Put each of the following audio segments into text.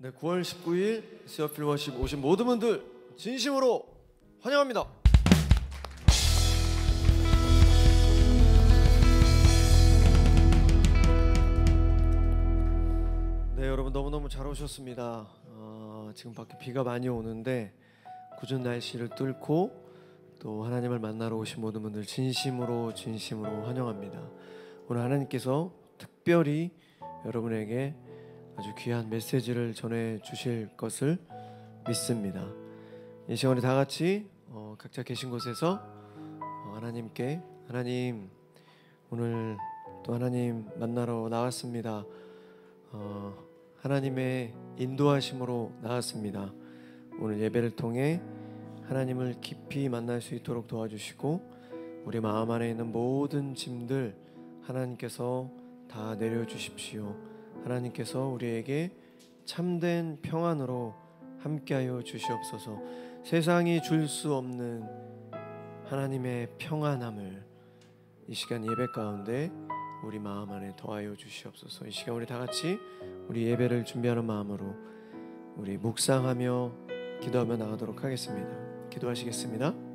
네, 9월 19일 세어필 워십 오신 모든 분들 진심으로 환영합니다. 네, 여러분 너무너무 잘 오셨습니다. 지금 밖에 비가 많이 오는데 궂은 날씨를 뚫고 또 하나님을 만나러 오신 모든 분들 진심으로 환영합니다. 오늘 하나님께서 특별히 여러분에게 아주 귀한 메시지를 전해 주실 것을 믿습니다. 이 시간에 다 같이 각자 계신 곳에서 하나님께 하나님 오늘 또 하나님 만나러 나왔습니다. 하나님의 인도하심으로 나왔습니다. 오늘 예배를 통해 하나님을 깊이 만날 수 있도록 도와주시고 우리 마음 안에 있는 모든 짐들 하나님께서 다 내려주십시오. 하나님께서 우리에게 참된 평안으로 함께하여 주시옵소서. 세상이 줄 수 없는 하나님의 평안함을 이 시간 예배 가운데 우리 마음 안에 더하여 주시옵소서. 이 시간 우리 다 같이 우리 예배를 준비하는 마음으로 우리 묵상하며 기도하며 나가도록 하겠습니다. 기도하시겠습니다.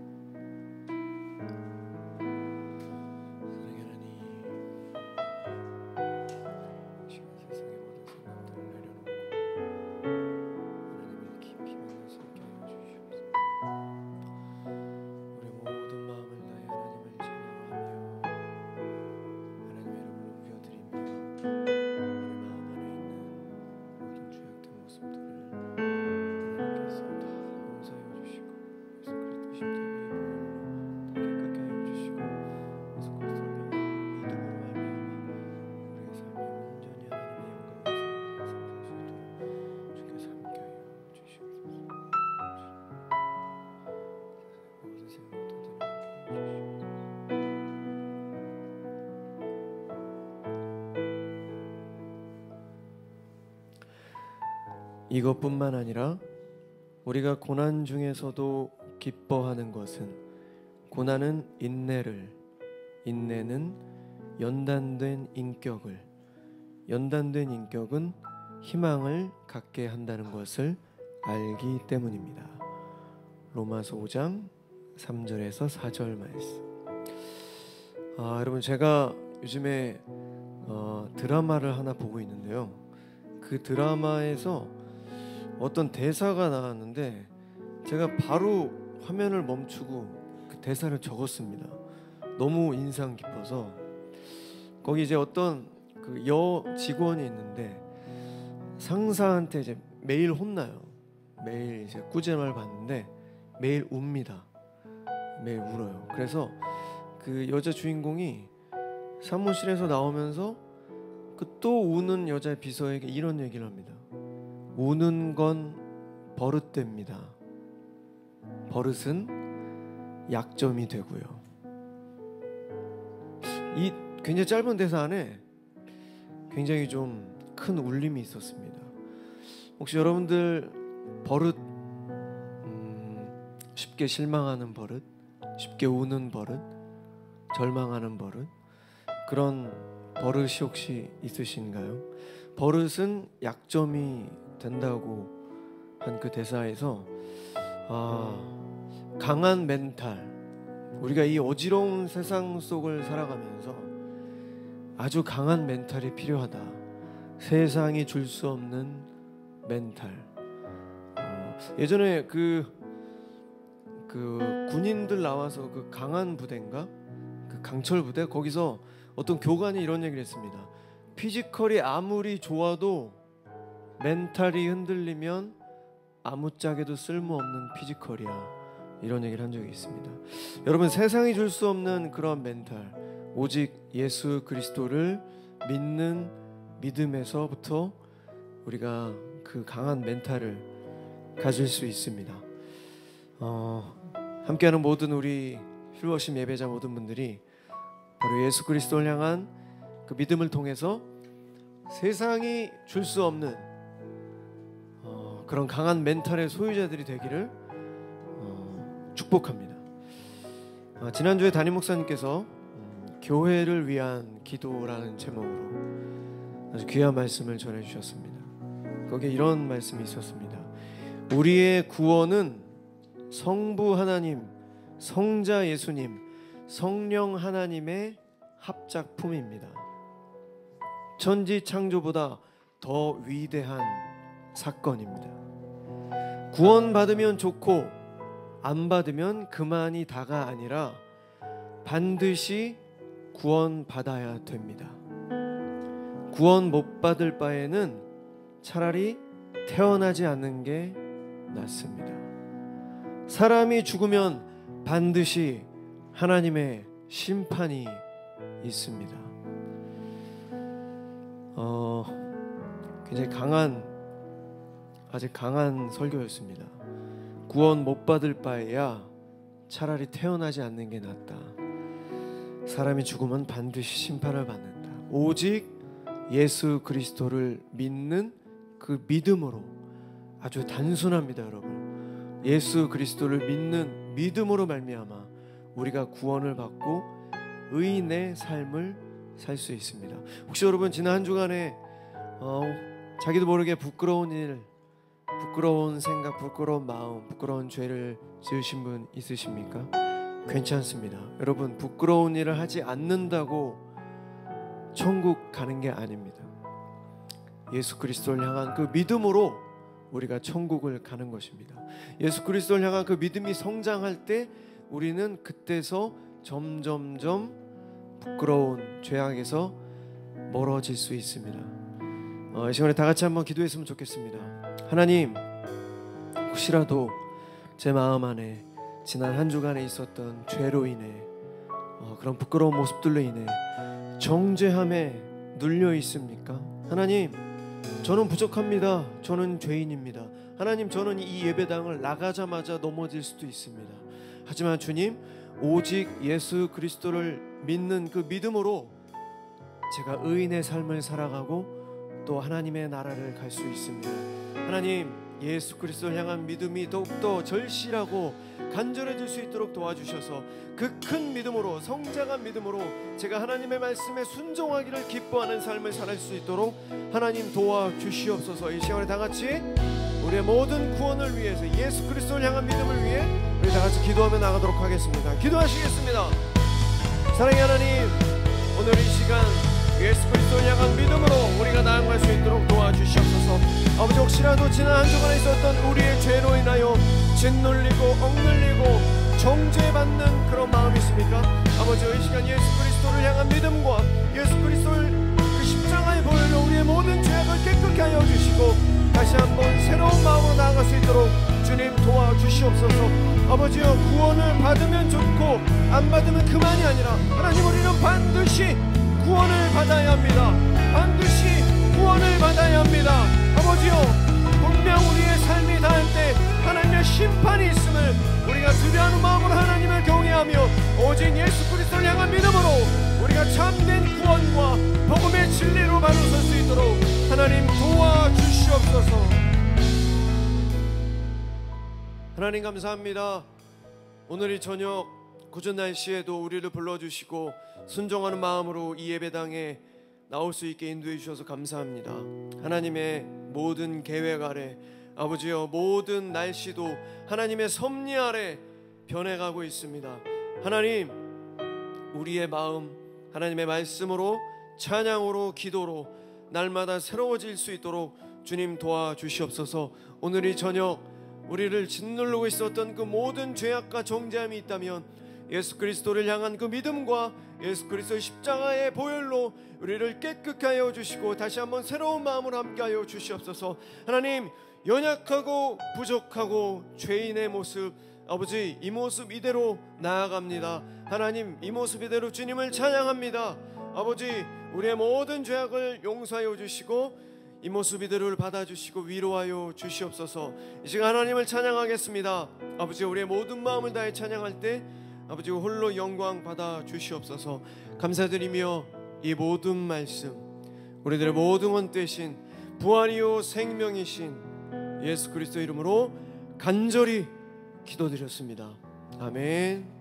이것뿐만 아니라 우리가 고난 중에서도 기뻐하는 것은 고난은 인내를, 인내는 연단된 인격을, 연단된 인격은 희망을 갖게 한다는 것을 알기 때문입니다. 로마서 5장 3절에서 4절 말씀. 여러분 제가 요즘에 드라마를 하나 보고 있는데요. 그 드라마에서 어떤 대사가 나왔는데 제가 바로 화면을 멈추고 그 대사를 적었습니다. 너무 인상 깊어서. 거기 이제 어떤 그 여 직원이 있는데 상사한테 이제 매일 혼나요. 매일 이제 꾸짖음을 받는데 매일 웁니다. 매일 울어요. 그래서 그 여자 주인공이 사무실에서 나오면서 그 또 우는 여자 비서에게 이런 얘기를 합니다. 우는 건 버릇됩니다. 버릇은 약점이 되고요. 이 굉장히 짧은 대사 안에 굉장히 좀 큰 울림이 있었습니다. 혹시 여러분들 버릇, 쉽게 실망하는 버릇, 쉽게 우는 버릇, 절망하는 버릇, 그런 버릇이 혹시 있으신가요? 버릇은 약점이 된다고 한 그 대사에서 강한 멘탈, 우리가 이 어지러운 세상 속을 살아가면서 아주 강한 멘탈이 필요하다. 세상이 줄 수 없는 멘탈. 예전에 그 군인들 나와서 그 강한 부대인가? 그 강철 부대? 거기서 어떤 교관이 이런 얘기를 했습니다. 피지컬이 아무리 좋아도 멘탈이 흔들리면 아무짝에도 쓸모없는 피지컬이야. 이런 얘기를 한 적이 있습니다. 여러분 세상이 줄 수 없는 그런 멘탈, 오직 예수 그리스도를 믿는 믿음에서부터 우리가 그 강한 멘탈을 가질 수 있습니다. 함께하는 모든 우리 힐워십 예배자 모든 분들이 바로 예수 그리스도를 향한 그 믿음을 통해서 세상이 줄 수 없는 그런 강한 멘탈의 소유자들이 되기를 축복합니다. 지난주에 담임 목사님께서 교회를 위한 기도라는 제목으로 아주 귀한 말씀을 전해주셨습니다. 거기에 이런 말씀이 있었습니다. 우리의 구원은 성부 하나님, 성자 예수님, 성령 하나님의 합작품입니다. 천지 창조보다 더 위대한 사건입니다. 구원받으면 좋고 안 받으면 그만이 다가 아니라 반드시 구원받아야 됩니다. 구원 못 받을 바에는 차라리 태어나지 않는 게 낫습니다. 사람이 죽으면 반드시 하나님의 심판이 있습니다. 굉장히 아주 강한 설교였습니다. 구원 못 받을 바에야 차라리 태어나지 않는 게 낫다. 사람이 죽으면 반드시 심판을 받는다. 오직 예수 그리스도를 믿는 그 믿음으로, 아주 단순합니다, 여러분. 예수 그리스도를 믿는 믿음으로 말미암아 우리가 구원을 받고 의인의 삶을 살 수 있습니다. 혹시 여러분 지난 한 주간에 자기도 모르게 부끄러운 일, 부끄러운 생각, 부끄러운 마음, 부끄러운 죄를 지으신 분 있으십니까? 괜찮습니다. 여러분, 부끄러운 일을 하지 않는다고 천국 가는 게 아닙니다. 예수 그리스도를 향한 그 믿음으로 우리가 천국을 가는 것입니다. 예수 그리스도를 향한 그 믿음이 성장할 때 우리는 그때서 점점점 부끄러운 죄악에서 멀어질 수 있습니다. 이 시간에 다 같이 한번 기도했으면 좋겠습니다. 하나님, 혹시라도 제 마음 안에 지난 한 주간에 있었던 죄로 인해 그런 부끄러운 모습들로 인해 정죄함에 눌려 있습니까? 하나님, 저는 부족합니다. 저는 죄인입니다. 하나님, 저는 이 예배당을 나가자마자 넘어질 수도 있습니다. 하지만 주님, 오직 예수 그리스도를 믿는 그 믿음으로 제가 의인의 삶을 살아가고 또 하나님의 나라를 갈 수 있습니다. 하나님, 예수 그리스도를 향한 믿음이 더욱더 절실하고 간절해질 수 있도록 도와주셔서 그 큰 믿음으로, 성장한 믿음으로 제가 하나님의 말씀에 순종하기를 기뻐하는 삶을 살 수 있도록 하나님 도와주시옵소서. 이 시간에 다 같이 우리의 모든 구원을 위해서, 예수 그리스도를 향한 믿음을 위해 우리 다 같이 기도하며 나가도록 하겠습니다. 기도하시겠습니다. 사랑의 하나님, 오늘 이 시간 예수 그리스도를 향한 믿음으로 우리가 나아갈 수 있도록 도와주시옵소서. 아버지, 혹시라도 지난 한 주간에 있었던 우리의 죄로 인하여 짓눌리고 억눌리고 정죄받는 그런 마음이 있습니까? 아버지, 이 시간 예수 그리스도를 향한 믿음과 예수 그리스도를 그 십자가의 보혈로 우리의 모든 죄악을 깨끗게 하여 주시고 다시 한번 새로운 마음으로 나아갈 수 있도록 주님 도와주시옵소서. 아버지여, 구원을 받으면 좋고 안 받으면 그만이 아니라 하나님, 우리는 반드시 구원을 받아야 합니다. 반드시 구원을 받아야 합니다. 아버지요, 분명 우리의 삶이 닿을 때 하나님의 심판이 있음을 우리가 두려워하는 마음으로 하나님을 경외하며 오직 예수 그리스도를 향한 믿음으로 우리가 참된 구원과 복음의 진리로 바로 설 수 있도록 하나님 도와주시옵소서. 하나님 감사합니다. 오늘 이 저녁 궂은 날씨에도 우리를 불러주시고 순종하는 마음으로 이 예배당에 나올 수 있게 인도해 주셔서 감사합니다. 하나님의 모든 계획 아래, 아버지여, 모든 날씨도 하나님의 섭리 아래 변해가고 있습니다. 하나님, 우리의 마음 하나님의 말씀으로, 찬양으로, 기도로 날마다 새로워질 수 있도록 주님 도와주시옵소서. 오늘 이 저녁 우리를 짓누르고 있었던 그 모든 죄악과 정죄함이 있다면 예수 그리스도를 향한 그 믿음과 예수 그리스도의 십자가의 보혈로 우리를 깨끗게 하여 주시고 다시 한번 새로운 마음으로 함께하여 주시옵소서. 하나님, 연약하고 부족하고 죄인의 모습, 아버지, 이 모습 이대로 나아갑니다. 하나님, 이 모습 이대로 주님을 찬양합니다. 아버지, 우리의 모든 죄악을 용서하여 주시고 이 모습 이대로를 받아주시고 위로하여 주시옵소서. 이 시간 하나님을 찬양하겠습니다. 아버지, 우리의 모든 마음을 다해 찬양할 때 아버지 홀로 영광 받아 주시옵소서. 감사드리며 이 모든 말씀, 우리들의 모든 원 되신 부활이요 생명이신 예수 그리스도 이름으로 간절히 기도드렸습니다. 아멘.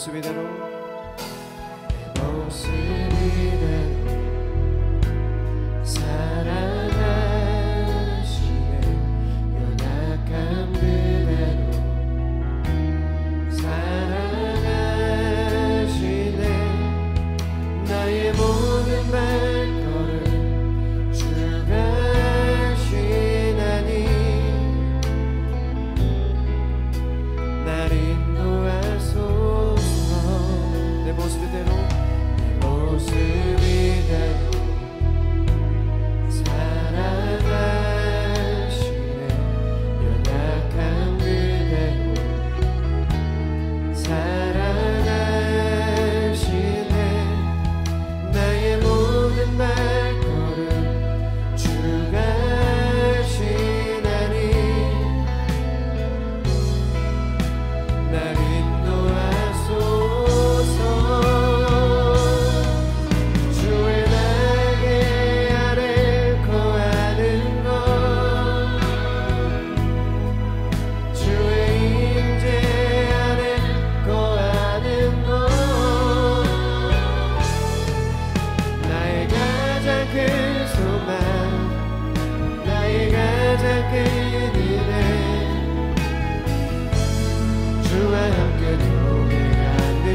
모습 이대로 내 모습 이대로 사랑하시네. 연약한 그대로 사랑하시네. 나의 모든 발걸음 주가 하시나니 날 인도하소서. 내 모습 이대로 내 모습 이대로 사랑하시네. 연약한 그대로 사랑하시네. 나의 모든 발걸음 주가 하시나니 날 인도하소서. 주의 날개 아래 거하는 것 주의 임재 아래 거하는 것 나의 가장 큰 소망 나의 가장 큰 은혜 주와 함께 동행하느니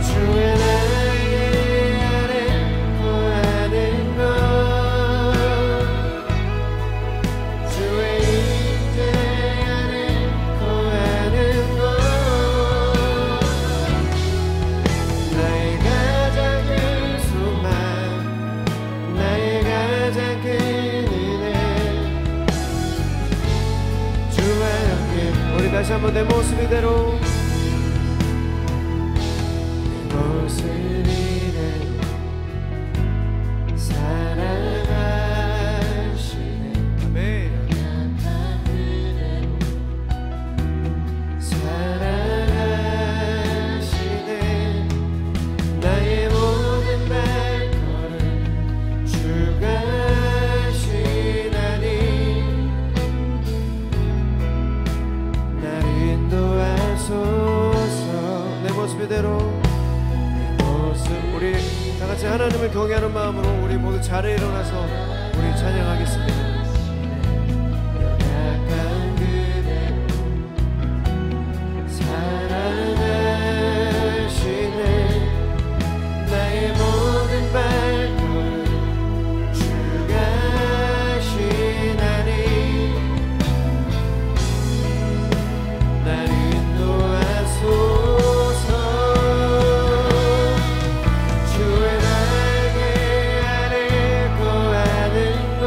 주의 날개 아래 거하는 것 주의 임재 아래 거하는 것 나의 가장 큰 소망 나의 가장 큰 은혜 주와 함께. 우리 다시 한번 내 모습 이대로 내 모습 이대로 사랑하시네. 아멘. 연약한 그대로 사랑하시네. 나의 모든 발걸음 주가 하시나니 날 인도하소서. 내 모습 이대로 내 모습 우리 다 같이 하나님을 경외하는 마음으로 우리 모두 자리에 일어나서 우리 찬양하겠습니다. 연약한 그대로 사랑하시네. 나의 모든 발걸음 주가 하시나니 날 인도하소서. 주의 날개 아래 거하는 것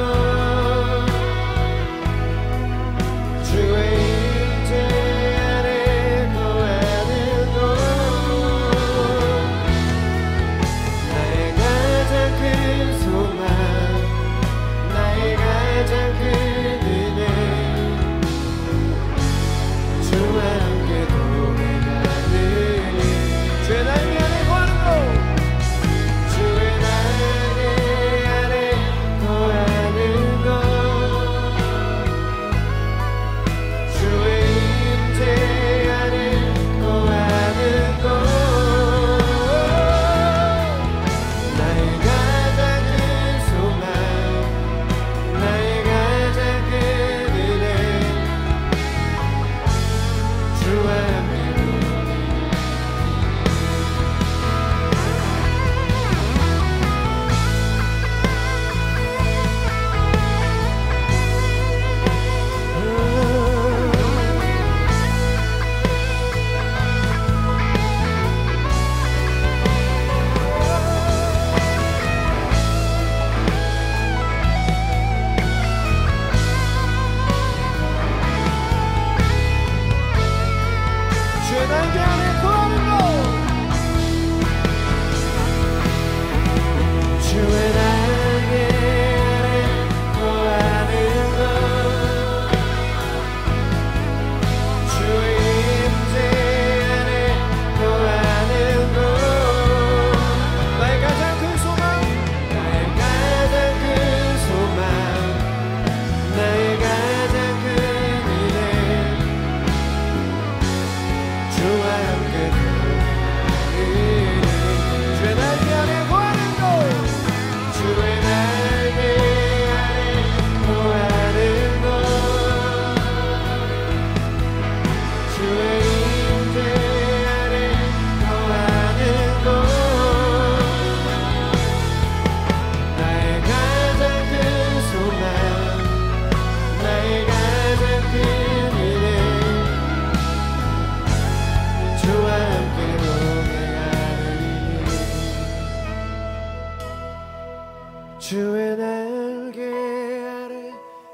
주의 날개 아래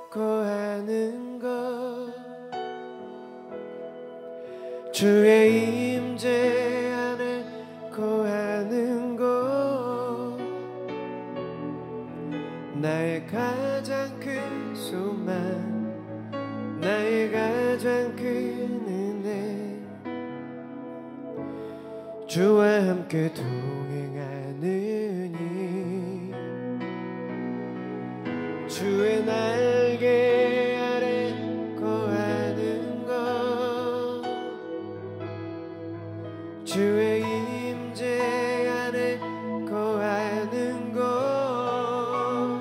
거하는 것, 주의 임재 안에 거하는 것, 나의 가장 큰 소망, 나의 가장 큰 은혜, 주와 함께 동행하느니. 주의 날개 아래 거하는 것, 주의 임재 안에 거하는 것,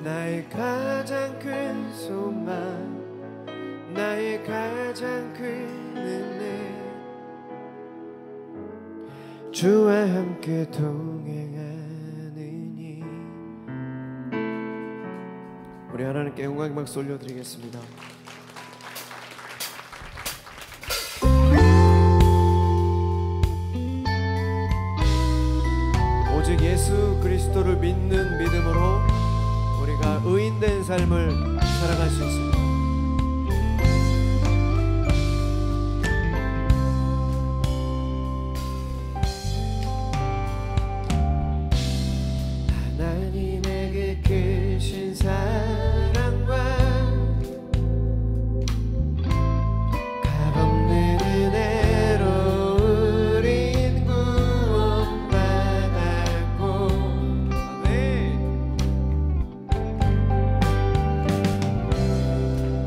나의 가장 큰 소망, 나의 가장 큰 은혜, 주와 함께 동행하느니. 우리 하나님께 영광의 박수 올려드리겠습니다. 오직 예수 그리스도를 믿는 믿음으로 우리가 의인된 삶을 살아갈 수 있습니다. 하나님의 그 크신 사랑과 값없는 은혜로 우린 구원받았고,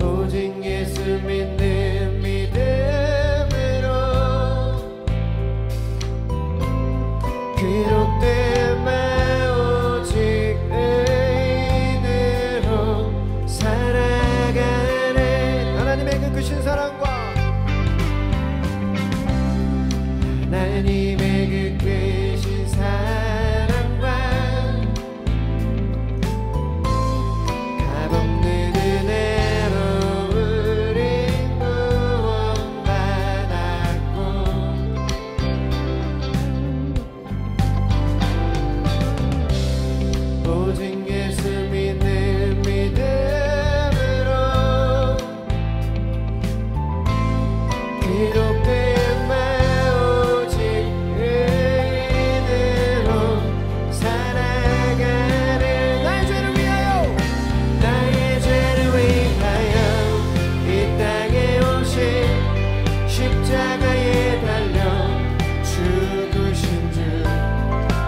오직 예수 믿는 믿음으로 기록된 말 크신 사랑과 하나님의 그 크신 사랑과 값없는 은혜로 우린 구원받았고, 오직 예수 믿는 믿음으로 기록된 말 오직 의인으로 살아가는, 나의 죄를 위하여, 나의 죄를 위하여 이 땅에 오신 십자가에 달려 죽으신 주,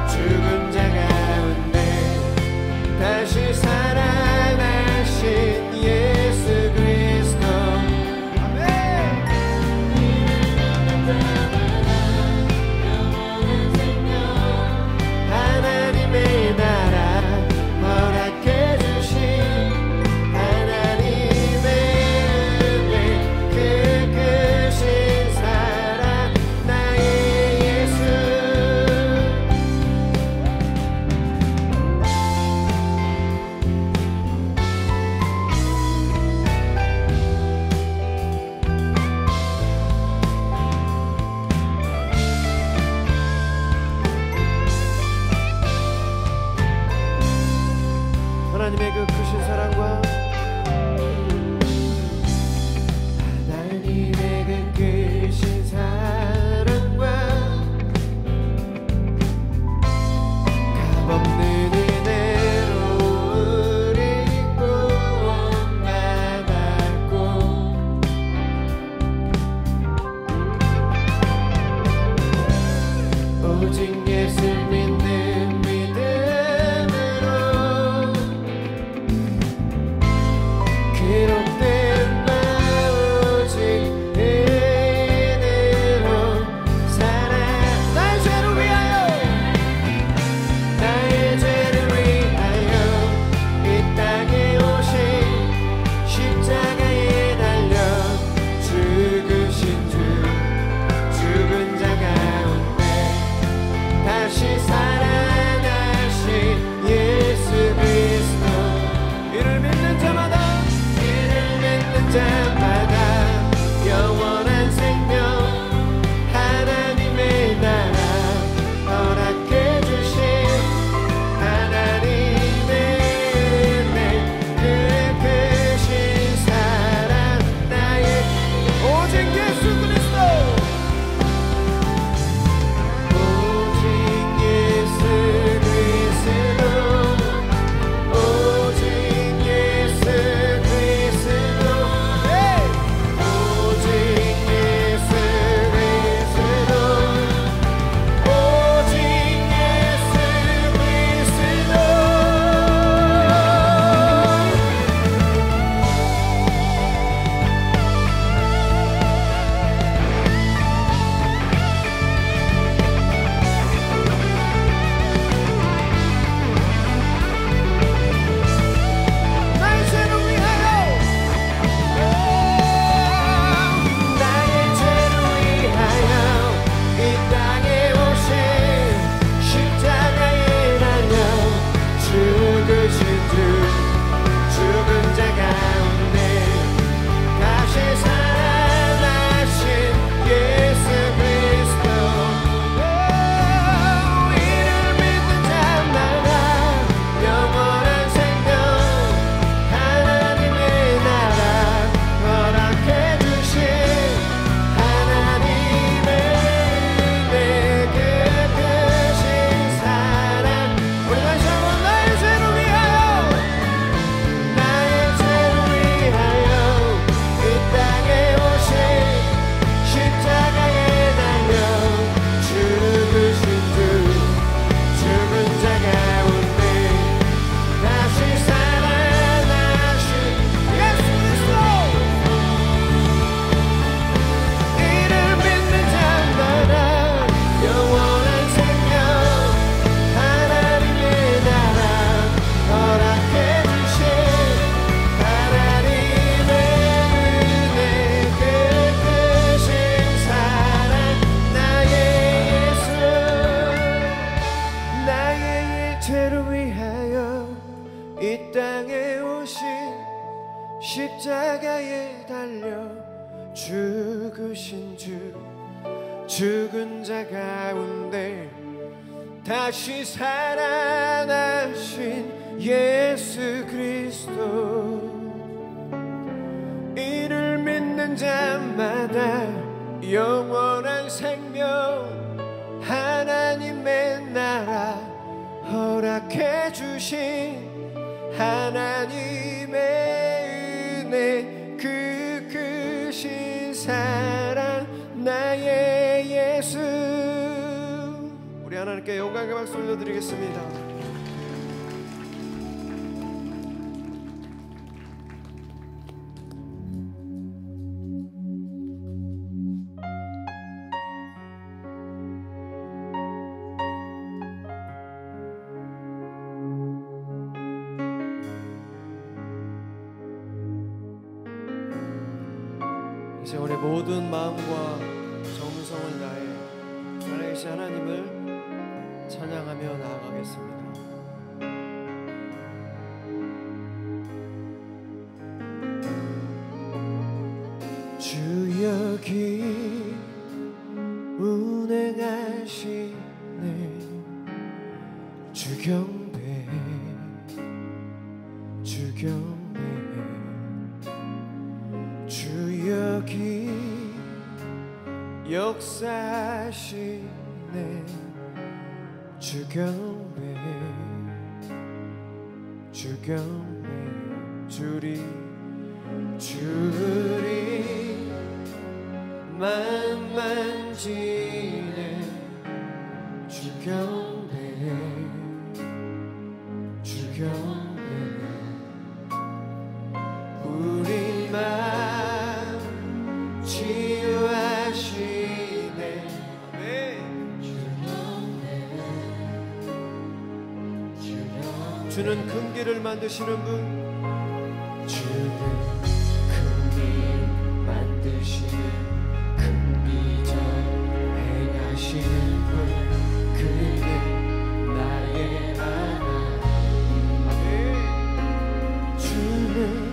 죽은 자 가운데 다시 살아나신 예수 그리스도. 하나님의 나라 허락해 주신 하나님의 은혜, 그 크신 사랑, 나의 예수. 하나님의 그 크신 사랑과 하나님의 그 크신 사랑과 값없는 은혜로 우리 구원받았고, 오직 예수 믿는 믿음으로 기록된 바 오직 의인으로 살아. 나의 죄를 위하여, 나의 죄를 위하여 이 땅에 오신 십자가에 달려 죽으신 주, 죽은 자 가운데 다시 살아 십자가 가운데 다시 살아나신 예수 그리스도, 이를 믿는 자마다 영원한 생명, 하나님의 나라 허락해 주신 하나님의 은혜, 그 크신 사랑, 나의 예수. 우리 하나님께 영광의 박수 올려드리겠습니다. 이제 우리 모든 마음과 정성을 다해 살아계신 하나님을 찬양하며 나아가겠습니다. 주 여기 운행하시네, 주 경배, 주 경배, 주 여기 역사하시네, 주 경배, 주 경배, 주리 만만지네, 주 경배, 주 경배, 우리 마음 치유하시네, 주는 큰 길을 만드시는 분, 주는 큰 길 만드시는, 큰 기적 행하시는 분, 그는 나의 하나님. 주는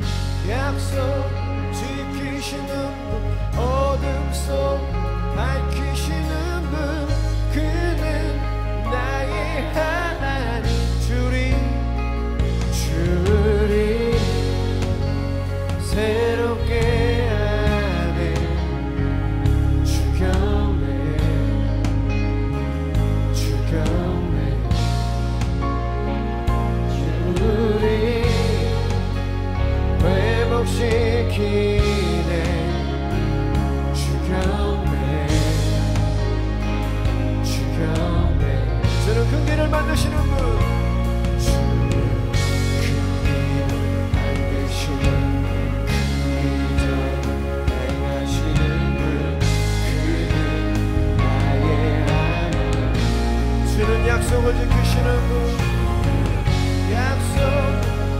약속 지키시는 분, 어둠 속 밝히시는 분, 그는 나의 하나님. 주리 새롭게 하네, 주 경배, 주 경배, 주리 회복시키네, 주 경배, 주 경배. 저는 큰 길을 만드시는 분, 약속을 지키시는 분, 약속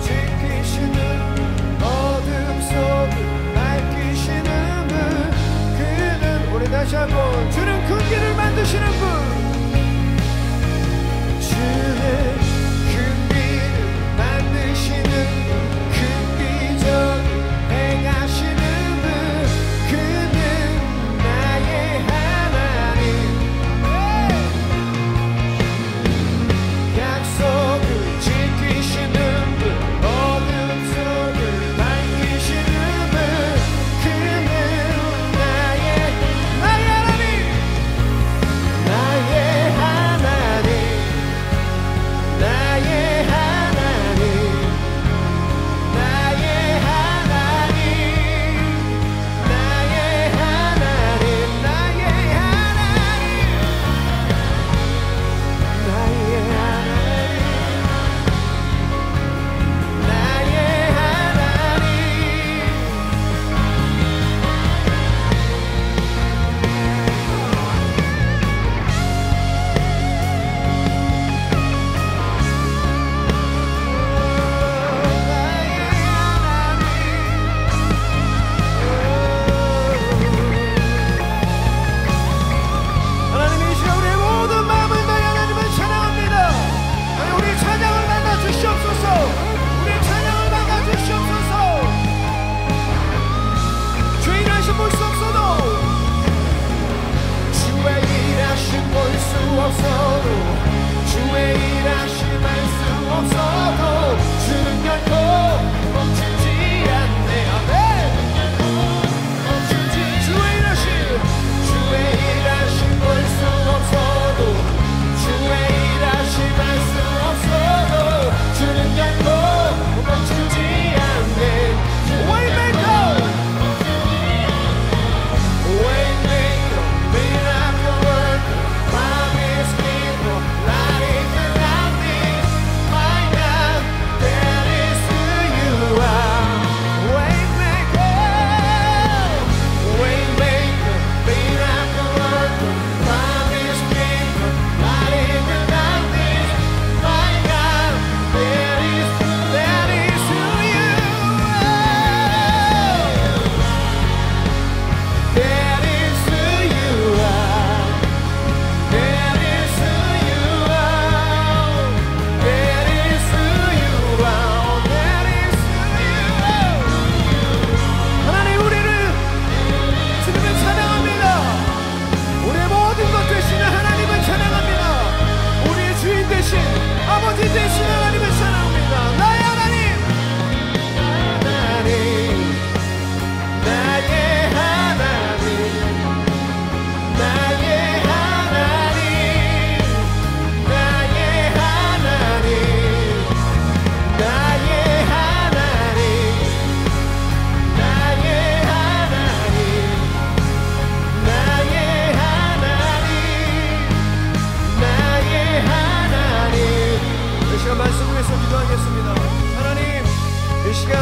지키시는 분, 어둠 속을 밝히시는 분, 그는, 우리 다시 한번, 주는 큰 길을 만드시는 분, 주는 큰 길을 만드시는 분, 큰 기적을 행하시는 분, 그는 나의 하나님. 약속을 지키시는 분, 어둠 속을 밝히시는 분, 그는 나의 하나님. 되신 하나님을 찬양합니다. 나의 하나님, 나의 하나님, 나의 하나님, 나의 하나님, 나의 하나님, 나의 하나님, 나의 하나님, 나의 하나님. 이 시간 말씀 위해서 기도하겠습니다. 하나님, 이 시간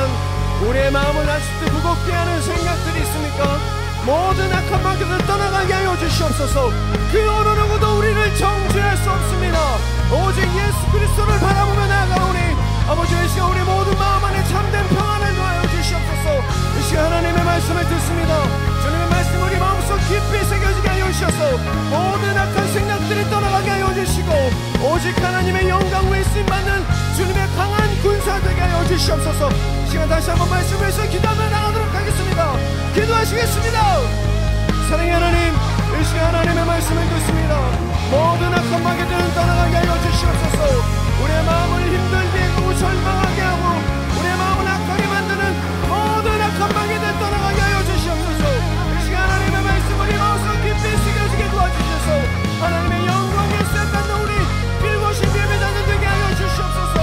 우리의 마음을 아직도 무겁게 하는 생각들이 있습니까? 모든 악한 마귀를 떠나가게 하여 주시옵소서. 그 어느 누구도 우리를 정죄할 수 없습니다. 오직 예수 그리스도를 바라보며 나아가오니 아버지, 이 시간 우리 모든 마음 안에 참된 평안을 더하여 주시옵소서. 이 시간 하나님의 말씀을 듣습니다. 주님의 말씀 우리 마음속 깊이 새겨지게 하여 주셔서 모든 악한 생각들이 떠나가게 하여 주시고 오직 하나님의 영광 외에 쓰임받는 주님의 강한 군사 되게 하여 주시옵소서. 이 시간 다시 한번 말씀에서 기도하며 나가도록 하겠습니다. 기도하시겠습니다. 사랑의 하나님, 이 시간 하나님의 말씀을 듣습니다. 모든 악한 마귀들은 떠나가게 하여 주시옵소서. 우리의 마음을 힘들게 하고 절망하게 하고 우리의 마음을 악하게 만드는 모든 악한 마귀들 떠나가게 하여 주시옵소서. 이 시간 하나님의 말씀 우리 마음속 깊이 새겨지게 도와주셔서 하나님의 영광에 쓰임받는 우리 빌고신 예배자들 되게 하여 주시옵소서.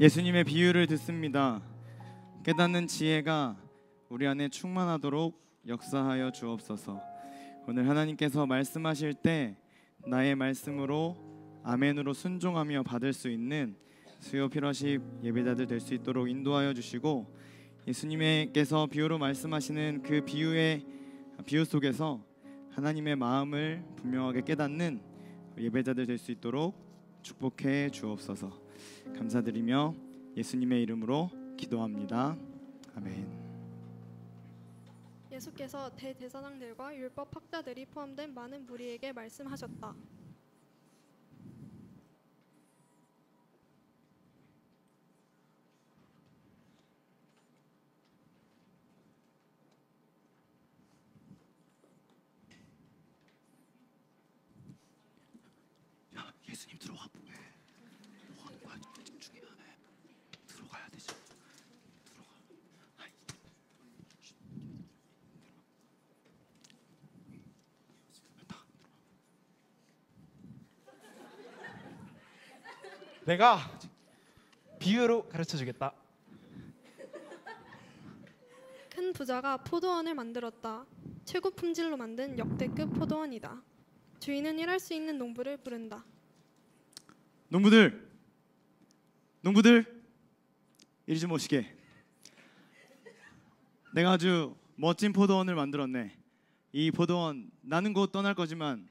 예수님의 비유를 듣습니다. 깨닫는 지혜가 우리 안에 충만하도록 역사하여 주옵소서. 오늘 하나님께서 말씀하실 때 나의 말씀으로 아멘으로 순종하며 받을 수 있는 수요 필요십 예배자들 될 수 있도록 인도하여 주시고, 예수님께서 비유로 말씀하시는 그 비유 속에서 하나님의 마음을 분명하게 깨닫는 예배자들 될 수 있도록 축복해 주옵소서. 감사드리며 예수님의 이름으로 기도합니다. 아멘. 예수께서 대제사장들과 율법 학자들이 포함된 많은 무리에게 말씀하셨다. 야, 예수님 들어와. 뭐 하는 거야? 집중해야 해. 들어가야 되지. 들어가. 아이. 내가 비유로 가르쳐 주겠다. 큰 부자가 포도원을 만들었다. 최고 품질로 만든 역대급 포도원이다. 주인은 일할 수 있는 농부를 부른다. 농부들 이리 좀 오시게. 내가 아주 멋진 포도원을 만들었네. 이 포도원 나는 곧 떠날 거지만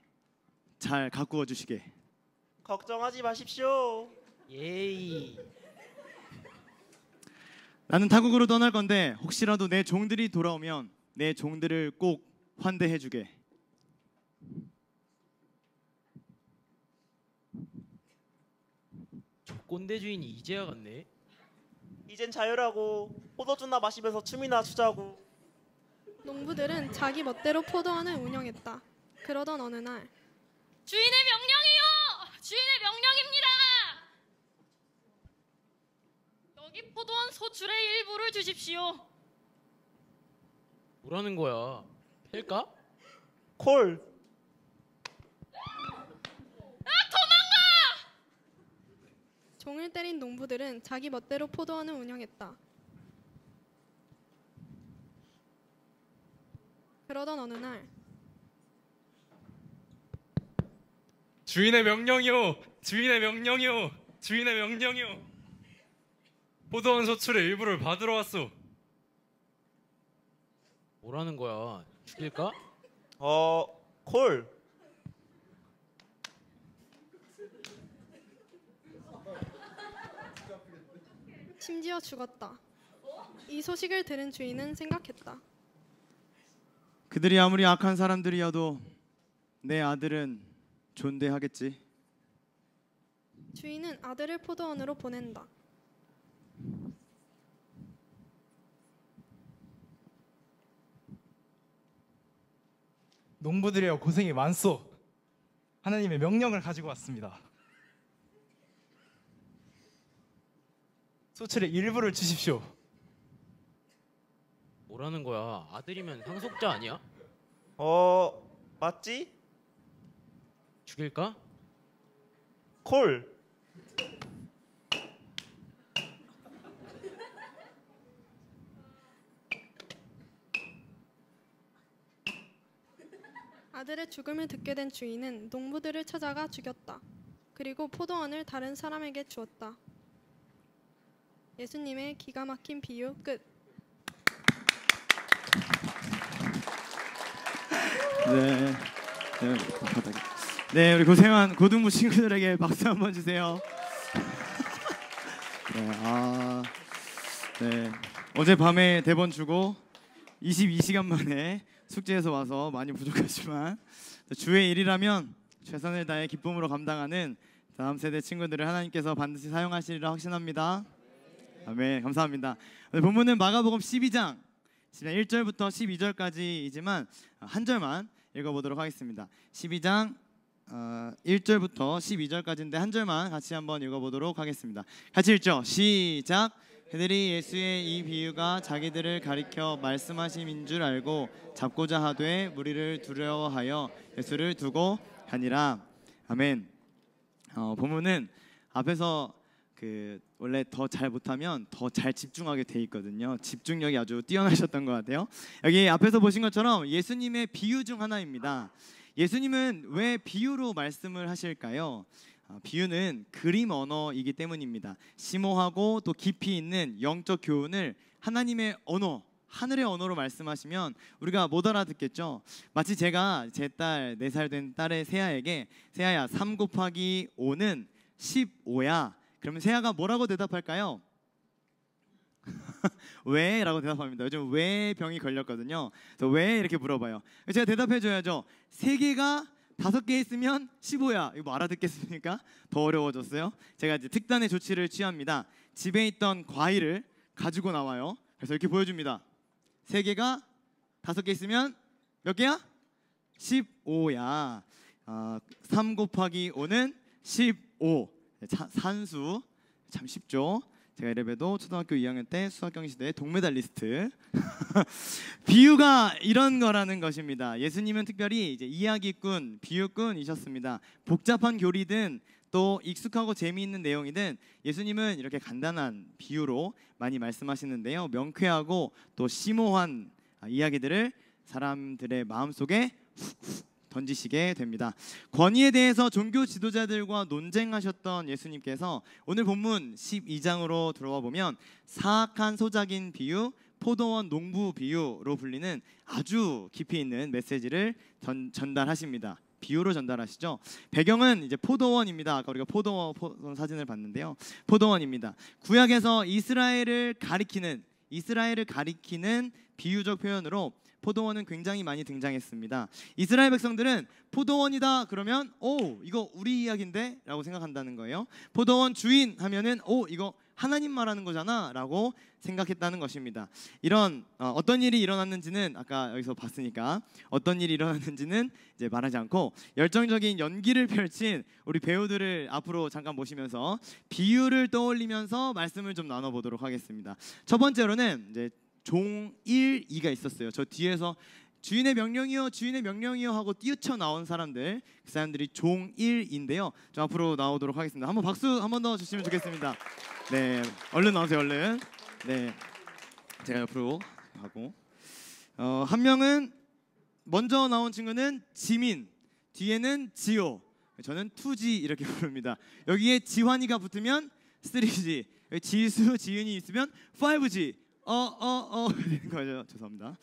잘 가꾸어 주시게. 걱정하지 마십시오. 예이. 나는 타국으로 떠날 건데 혹시라도 내 종들이 돌아오면 내 종들을 꼭 환대해 주게. 꼰대 주인이 이제야 갔네. 이젠 자유라고. 포도주나 마시면서 춤이나 추자고. 농부들은 자기 멋대로 포도원을 운영했다. 그러던 어느 날 주인의 명령이요! 주인의 명령입니다! 여기 포도원 소출의 일부를 주십시오. 뭐라는 거야? 팰까? 콜. 종을 때린 농부들은 자기 멋대로 포도원을 운영했다. 그러던 어느 날 주인의 명령이요, 주인의 명령이요, 주인의 명령이요. 포도원 소출의 일부를 받으러 왔소. 뭐라는 거야? 죽일까? 콜. 심지어 죽었다. 이 소식을 들은 주인은 생각했다. 그들이 아무리 악한 사람들이어도 내 아들은 존대하겠지. 주인은 아들을 포도원으로 보낸다. 농부들이여 고생이 많소. 하나님의 명령을 가지고 왔습니다. 소출의 일부를 주십시오. 뭐라는 거야? 아들이면 상속자 아니야? 맞지? 죽일까? 콜. 아들의 죽음을 듣게 된 주인은 농부들을 찾아가 죽였다. 그리고 포도원을 다른 사람에게 주었다. 예수님의 기가 막힌 비유 끝. 네, 우리 고생한 고등부 친구들에게 박수 한번 주세요. 네, 어젯밤에 대본 주고 22시간 만에 숙제에서 와서 많이 부족하지만 주의 일이라면 최선을 다해 기쁨으로 감당하는 다음 세대 친구들을 하나님께서 반드시 사용하시리라 확신합니다. 아멘. 감사합니다. 오늘 본문은 마가복음 12장 1절부터 12절까지이지만 한 절만 읽어보도록 하겠습니다. 12장 1절부터 12절까지인데 한 절만 같이 한번 읽어보도록 하겠습니다. 같이 읽죠. 시작. 그들이 예수의 이 비유가 자기들을 가리켜 말씀하심인 줄 알고 잡고자 하되 무리를 두려워하여 예수를 두고 가니라. 아멘. 본문은 앞에서 원래 더 잘 못하면 더 잘 집중하게 돼 있거든요. 집중력이 아주 뛰어나셨던 것 같아요. 여기 앞에서 보신 것처럼 예수님의 비유 중 하나입니다. 예수님은 왜 비유로 말씀을 하실까요? 비유는 그림 언어이기 때문입니다. 심오하고 또 깊이 있는 영적 교훈을 하나님의 언어, 하늘의 언어로 말씀하시면 우리가 못 알아듣겠죠. 마치 제가 제 딸 4살 된 딸의 세아에게 세아야 3 곱하기 5는 15야. 그러면 세아가 뭐라고 대답할까요? 왜? 라고 대답합니다. 요즘 왜 병이 걸렸거든요. 그래서 왜? 이렇게 물어봐요. 제가 대답해줘야죠. 3개가 5개 있으면 15야. 이거 뭐 알아듣겠습니까? 더 어려워졌어요. 제가 이제 특단의 조치를 취합니다. 집에 있던 과일을 가지고 나와요. 그래서 이렇게 보여줍니다. 3개가 5개 있으면 몇 개야? 15야. 3 곱하기 5는 15. 산수. 참 쉽죠. 제가 이래봬도 초등학교 2학년 때 수학경시 대회 동메달리스트. 비유가 이런 거라는 것입니다. 예수님은 특별히 이제 이야기꾼, 비유꾼이셨습니다. 복잡한 교리든 또 익숙하고 재미있는 내용이든 예수님은 이렇게 간단한 비유로 많이 말씀하시는데요. 명쾌하고 또 심오한 이야기들을 사람들의 마음속에 훅훅 던지시게 됩니다. 권위에 대해서 종교 지도자들과 논쟁하셨던 예수님께서 오늘 본문 12장으로 들어와 보면 사악한 소작인 비유, 포도원 농부 비유로 불리는 아주 깊이 있는 메시지를 전달하십니다. 비유로 전달하시죠. 배경은 이제 포도원입니다. 아까 우리가 포도원 사진을 봤는데요. 포도원입니다. 구약에서 이스라엘을 가리키는 비유적 표현으로 포도원은 굉장히 많이 등장했습니다. 이스라엘 백성들은 포도원이다 그러면 이거 우리 이야기인데? 라고 생각한다는 거예요. 포도원 주인 하면은 이거 하나님 말하는 거잖아 라고 생각했다는 것입니다. 이런 어떤 일이 일어났는지는 아까 여기서 봤으니까 어떤 일이 일어났는지는 이제 말하지 않고 열정적인 연기를 펼친 우리 배우들을 앞으로 잠깐 모시면서 비유를 떠올리면서 말씀을 좀 나눠보도록 하겠습니다. 첫 번째로는 이제 종 1, 2가 있었어요. 저 뒤에서 주인의 명령이요, 주인의 명령이요 하고 뛰쳐나온 사람들, 그 사람들이 종 1인데요. 저 앞으로 나오도록 하겠습니다. 한번 박수 한 번 더 주시면 좋겠습니다. 네, 얼른 나오세요, 얼른. 네, 제가 옆으로 하고 한 명은 먼저 나온 친구는 지민, 뒤에는 지호, 저는 2G 이렇게 부릅니다. 여기에 지환이가 붙으면 3G, 지수, 지윤이 있으면 5G. 되는 거죠. 죄송합니다.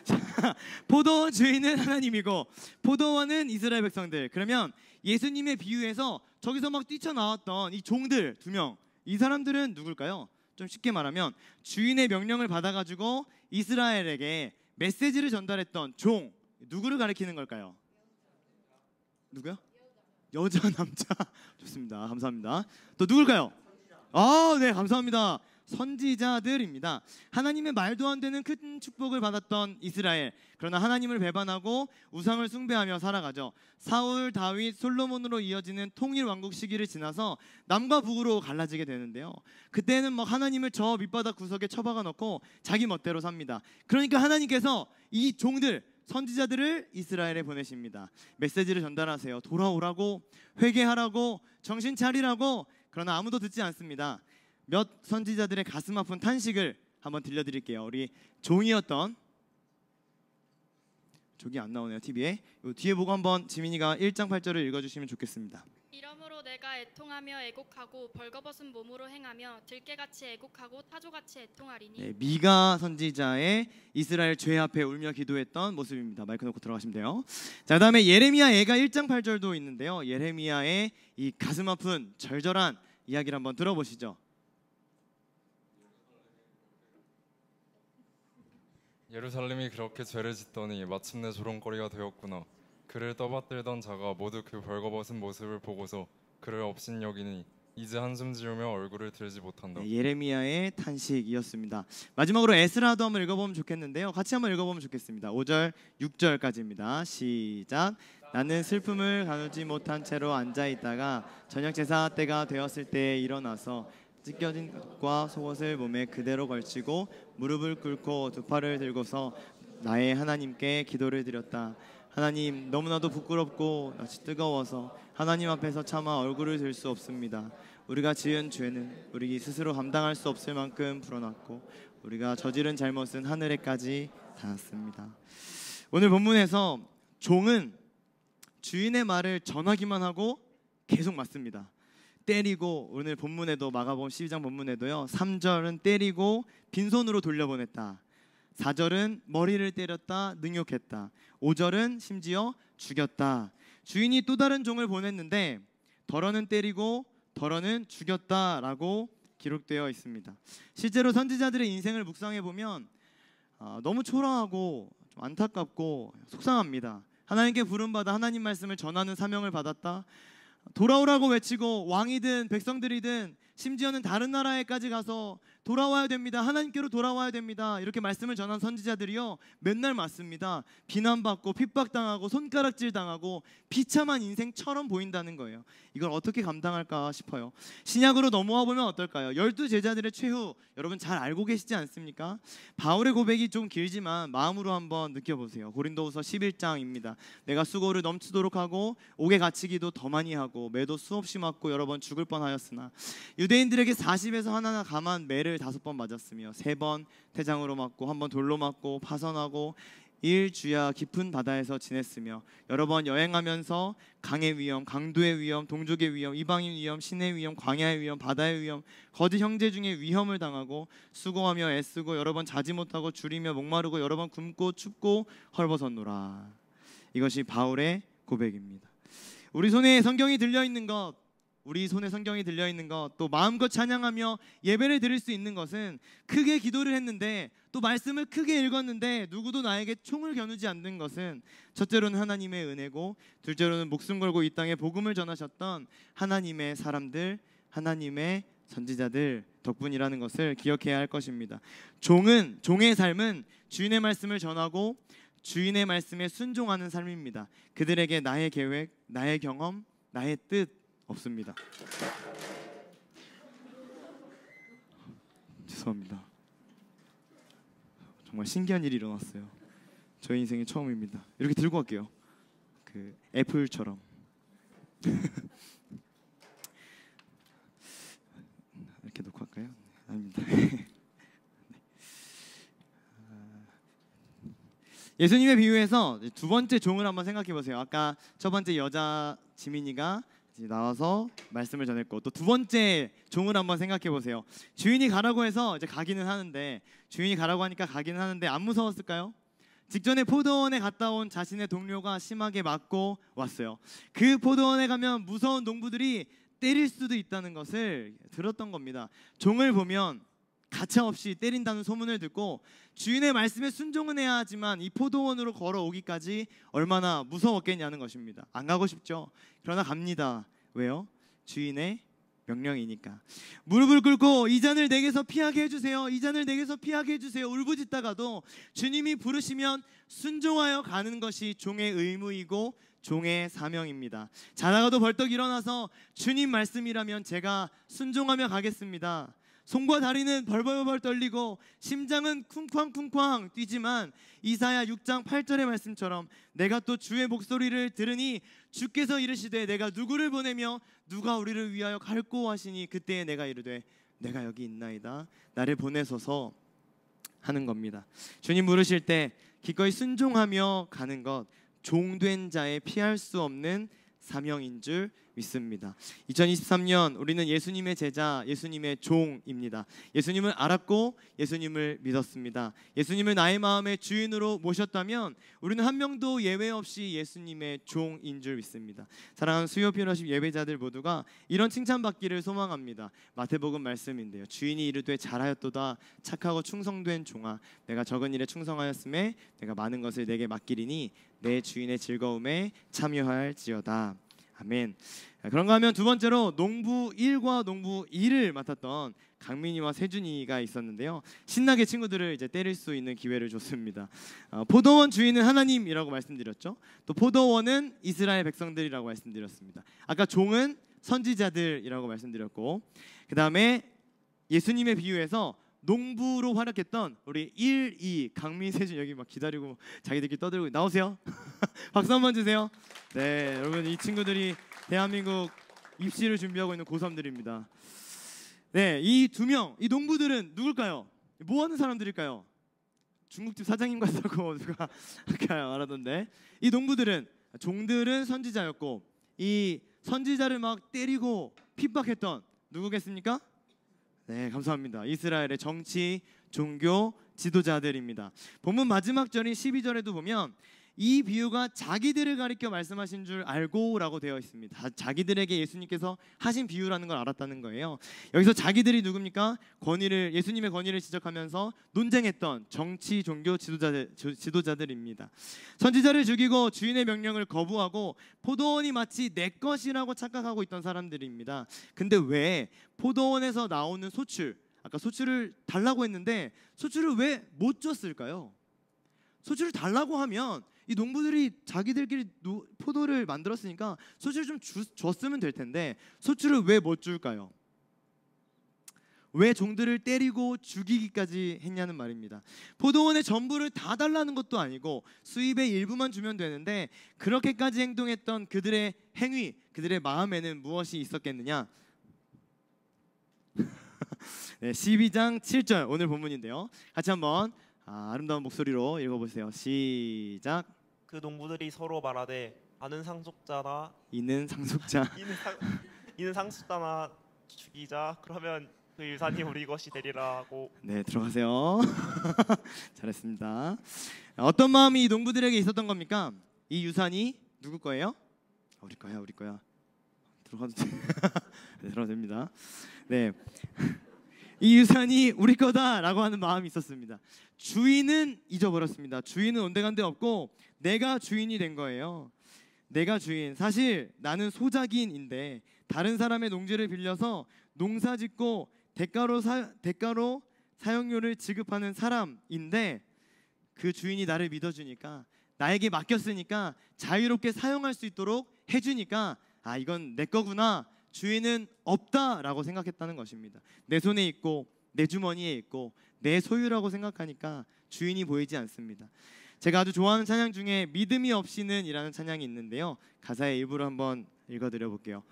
자, 포도원 주인은 하나님이고 포도원은 이스라엘 백성들. 그러면 예수님의 비유에서 저기서 막 뛰쳐나왔던 이 종들 2명, 이 사람들은 누굴까요? 좀 쉽게 말하면 주인의 명령을 받아가지고 이스라엘에게 메시지를 전달했던 종, 누구를 가리키는 걸까요? 누구요? 여자, 남자. 좋습니다. 감사합니다. 또 누굴까요? 네, 감사합니다. 선지자들입니다. 하나님의 말도 안 되는 큰 축복을 받았던 이스라엘. 그러나 하나님을 배반하고 우상을 숭배하며 살아가죠. 사울, 다윗, 솔로몬으로 이어지는 통일 왕국 시기를 지나서 남과 북으로 갈라지게 되는데요. 그때는 뭐 하나님을 저 밑바닥 구석에 처박아 놓고 자기 멋대로 삽니다. 그러니까 하나님께서 이 종들, 선지자들을 이스라엘에 보내십니다. 메시지를 전달하세요. 돌아오라고, 회개하라고, 정신 차리라고. 그러나 아무도 듣지 않습니다. 몇 선지자들의 가슴 아픈 탄식을 한번 들려드릴게요. 우리 종이었던, 저기 안 나오네요 TV에. 뒤에 보고 한번 지민이가 1장 8절을 읽어주시면 좋겠습니다. 이러므로 내가 애통하며 애곡하고 벌거벗은 몸으로 행하며 들깨같이 애곡하고 타조같이 애통하리니. 네, 미가 선지자의 이스라엘 죄 앞에 울며 기도했던 모습입니다. 마이크 놓고 들어가시면 돼요. 자, 그다음에 예레미야 애가 1장 8절도 있는데요. 예레미야의 이 가슴 아픈 절절한 이야기를 한번 들어보시죠. 예루살렘이 그렇게 죄를 짓더니 마침내 조롱거리가 되었구나. 그를 떠받들던 자가 모두 그 벌거벗은 모습을 보고서 그를 업신여기니 이제 한숨 지으며 얼굴을 들지 못한다. 네, 예레미야의 탄식이었습니다. 마지막으로 에스라도 한번 읽어보면 좋겠는데요. 같이 한번 읽어보면 좋겠습니다. 5절, 6절까지입니다. 시작. 나는 슬픔을 가누지 못한 채로 앉아있다가 저녁 제사 때가 되었을 때에 일어나서 찢겨진 옷과 속옷을 몸에 그대로 걸치고 무릎을 꿇고 두 팔을 들고서 나의 하나님께 기도를 드렸다. 하나님, 너무나도 부끄럽고 낯이 뜨거워서 하나님 앞에서 차마 얼굴을 들 수 없습니다. 우리가 지은 죄는 우리 스스로 감당할 수 없을 만큼 불어났고 우리가 저지른 잘못은 하늘에까지 닿았습니다. 오늘 본문에서 종은 주인의 말을 전하기만 하고 계속 맞습니다. 때리고, 오늘 본문에도 마가복음 12장 본문에도요, 3절은 때리고 빈손으로 돌려보냈다. 4절은 머리를 때렸다, 능욕했다. 5절은 심지어 죽였다. 주인이 또 다른 종을 보냈는데 덜어는 때리고 덜어는 죽였다라고 기록되어 있습니다. 실제로 선지자들의 인생을 묵상해 보면 너무 초라하고 좀 안타깝고 속상합니다. 하나님께 부름받아 하나님 말씀을 전하는 사명을 받았다. 돌아오라고 외치고 왕이든 백성들이든 심지어는 다른 나라에까지 가서 돌아와야 됩니다. 하나님께로 돌아와야 됩니다. 이렇게 말씀을 전한 선지자들이요, 맨날 맞습니다. 비난받고 핍박당하고 손가락질 당하고 비참한 인생처럼 보인다는 거예요. 이걸 어떻게 감당할까 싶어요. 신약으로 넘어와 보면 어떨까요? 12제자들의 최후, 여러분 잘 알고 계시지 않습니까? 바울의 고백이 좀 길지만 마음으로 한번 느껴보세요. 고린도후서 11장입니다. 내가 수고를 넘치도록 하고 옥에 갇히기도 더 많이 하고 매도 수없이 맞고 여러 번 죽을 뻔하였으나 유대인들에게 40에서 하나 감한 매를 5번 맞았으며 3번 태장으로 맞고 1번 돌로 맞고 파선하고 일주야 깊은 바다에서 지냈으며 여러 번 여행하면서 강의 위험, 강도의 위험, 동족의 위험, 이방인 위험, 신의 위험, 광야의 위험, 바다의 위험, 거짓 형제 중에 위험을 당하고 수고하며 애쓰고 여러 번 자지 못하고 줄이며 목마르고 여러 번 굶고 춥고 헐벗었노라. 이것이 바울의 고백입니다. 우리 손에 성경이 들려있는 것, 우리 손에 성경이 들려있는 것, 또 마음껏 찬양하며 예배를 드릴 수 있는 것은 크게 기도를 했는데 또 말씀을 크게 읽었는데 누구도 나에게 총을 겨누지 않는 것은 첫째로는 하나님의 은혜고 둘째로는 목숨 걸고 이 땅에 복음을 전하셨던 하나님의 사람들, 하나님의 선지자들 덕분이라는 것을 기억해야 할 것입니다. 종의 삶은 주인의 말씀을 전하고 주인의 말씀에 순종하는 삶입니다. 그들에게 나의 계획, 나의 경험, 나의 뜻 없습니다. 죄송합니다. 정말 신기한 일이 일어났어요. 저희 인생의 처음입니다. 이렇게 들고 갈게요. 그 애플처럼. 이렇게 놓고 할까요? 아닙니다. 예수님의 비유에서 두 번째 종을 한번 생각해 보세요. 아까 첫 번째 여자 지민이가 이제 나와서 말씀을 전했고, 또 두 번째 종을 한번 생각해 보세요. 주인이 가라고 해서 이제 가기는 하는데, 주인이 가라고 하니까 가기는 하는데 안 무서웠을까요? 직전에 포도원에 갔다 온 자신의 동료가 심하게 맞고 왔어요. 그 포도원에 가면 무서운 농부들이 때릴 수도 있다는 것을 들었던 겁니다. 종을 보면 가차없이 때린다는 소문을 듣고 주인의 말씀에 순종은 해야 하지만 이 포도원으로 걸어오기까지 얼마나 무서웠겠냐는 것입니다. 안 가고 싶죠. 그러나 갑니다. 왜요? 주인의 명령이니까. 무릎을 꿇고 이 잔을 내게서 피하게 해주세요. 이 잔을 내게서 피하게 해주세요. 울부짖다가도 주님이 부르시면 순종하여 가는 것이 종의 의무이고 종의 사명입니다. 자다가도 벌떡 일어나서 주님 말씀이라면 제가 순종하며 가겠습니다. 손과 다리는 벌벌벌 떨리고 심장은 쿵쾅쿵쾅 뛰지만 이사야 6장 8절의 말씀처럼 내가 또 주의 목소리를 들으니 주께서 이르시되 내가 누구를 보내며 누가 우리를 위하여 갈고 하시니 그때에 내가 이르되 내가 여기 있나이다 나를 보내소서 하는 겁니다. 주님 부르실 때 기꺼이 순종하며 가는 것, 종된 자의 피할 수 없는 사명인 줄 믿습니다. 2023년 우리는 예수님의 제자, 예수님의 종입니다. 예수님을 알았고 예수님을 믿었습니다. 예수님을 나의 마음의 주인으로 모셨다면 우리는 한 명도 예외 없이 예수님의 종인 줄 믿습니다. 사랑하는 수요 피로십 예배자들 모두가 이런 칭찬받기를 소망합니다. 마태복음 말씀인데요. 주인이 이르되 잘하였도다 착하고 충성된 종아, 내가 적은 일에 충성하였음에 내가 많은 것을 내게 맡기리니 내 주인의 즐거움에 참여할지어다. 아멘. 그런가 하면 두 번째로 농부 1과 농부 2를 맡았던 강민이와 세준이가 있었는데요. 신나게 친구들을 이제 때릴 수 있는 기회를 줬습니다. 포도원 주인은 하나님이라고 말씀드렸죠. 또 포도원은 이스라엘 백성들이라고 말씀드렸습니다. 아까 종은 선지자들이라고 말씀드렸고, 그 다음에 예수님의 비유에서 농부로 활약했던 우리 1, 2 강민, 세준 여기 막 기다리고 자기들끼리 떠들고 나오세요. 박수 한번 주세요. 네, 여러분 이 친구들이 대한민국 입시를 준비하고 있는 고3들입니다. 네, 이 두 명, 이 농부들은 누굴까요? 뭐 하는 사람들일까요? 중국집 사장님 같다고 누가 아까 말하던데, 이 농부들은, 종들은 선지자였고 이 선지자를 막 때리고 핍박했던 누구겠습니까? 네, 감사합니다. 이스라엘의 정치, 종교, 지도자들입니다. 본문 마지막 절인 12절에도 보면 이 비유가 자기들을 가리켜 말씀하신 줄 알고라고 되어 있습니다. 자기들에게 예수님께서 하신 비유라는 걸 알았다는 거예요. 여기서 자기들이 누굽니까? 예수님의 권위를 지적하면서 논쟁했던 정치, 종교, 지도자들입니다. 선지자를 죽이고 주인의 명령을 거부하고 포도원이 마치 내 것이라고 착각하고 있던 사람들입니다. 근데 왜 포도원에서 나오는 소출, 아까 소출을 달라고 했는데 소출을 왜 못 줬을까요? 소출을 달라고 하면 이 농부들이 자기들끼리 포도를 만들었으니까 소출을 좀 줬으면 될 텐데 소출을 왜 못 줄까요? 왜 종들을 때리고 죽이기까지 했냐는 말입니다. 포도원의 전부를 다 달라는 것도 아니고 수입의 일부만 주면 되는데 그렇게까지 행동했던 그들의 행위, 그들의 마음에는 무엇이 있었겠느냐? 네, 12장 7절 오늘 본문인데요. 같이 한번 아름다운 목소리로 읽어보세요. 시작. 그 농부들이 서로 말하되 아는 상속자나 이는 상속자 이는 상속자나 죽이자. 그러면 그 유산이 우리 것이 되리라고. 네, 들어가세요. 잘했습니다. 어떤 마음이 이 농부들에게 있었던 겁니까? 이 유산이 누구 거예요? 우리 거야, 우리 거야. 들어가도 돼. 네, 들어가도 됩니다. 네. 이 유산이 우리 거다라고 하는 마음이 있었습니다. 주인은 잊어버렸습니다. 주인은 온데간데 없고 내가 주인이 된 거예요. 내가 주인. 사실 나는 소작인인데 다른 사람의 농지를 빌려서 농사짓고 대가로 사용료를 지급하는 사람인데 그 주인이 나를 믿어주니까, 나에게 맡겼으니까 자유롭게 사용할 수 있도록 해주니까 이건 내 거구나, 주인은 없다라고 생각했다는 것입니다. 내 손에 있고 내 주머니에 있고 내 소유라고 생각하니까 주인이 보이지 않습니다. 제가 아주 좋아하는 찬양 중에 믿음이 없이는 이라는 찬양이 있는데요. 가사의 일부를 한번 읽어드려 볼게요.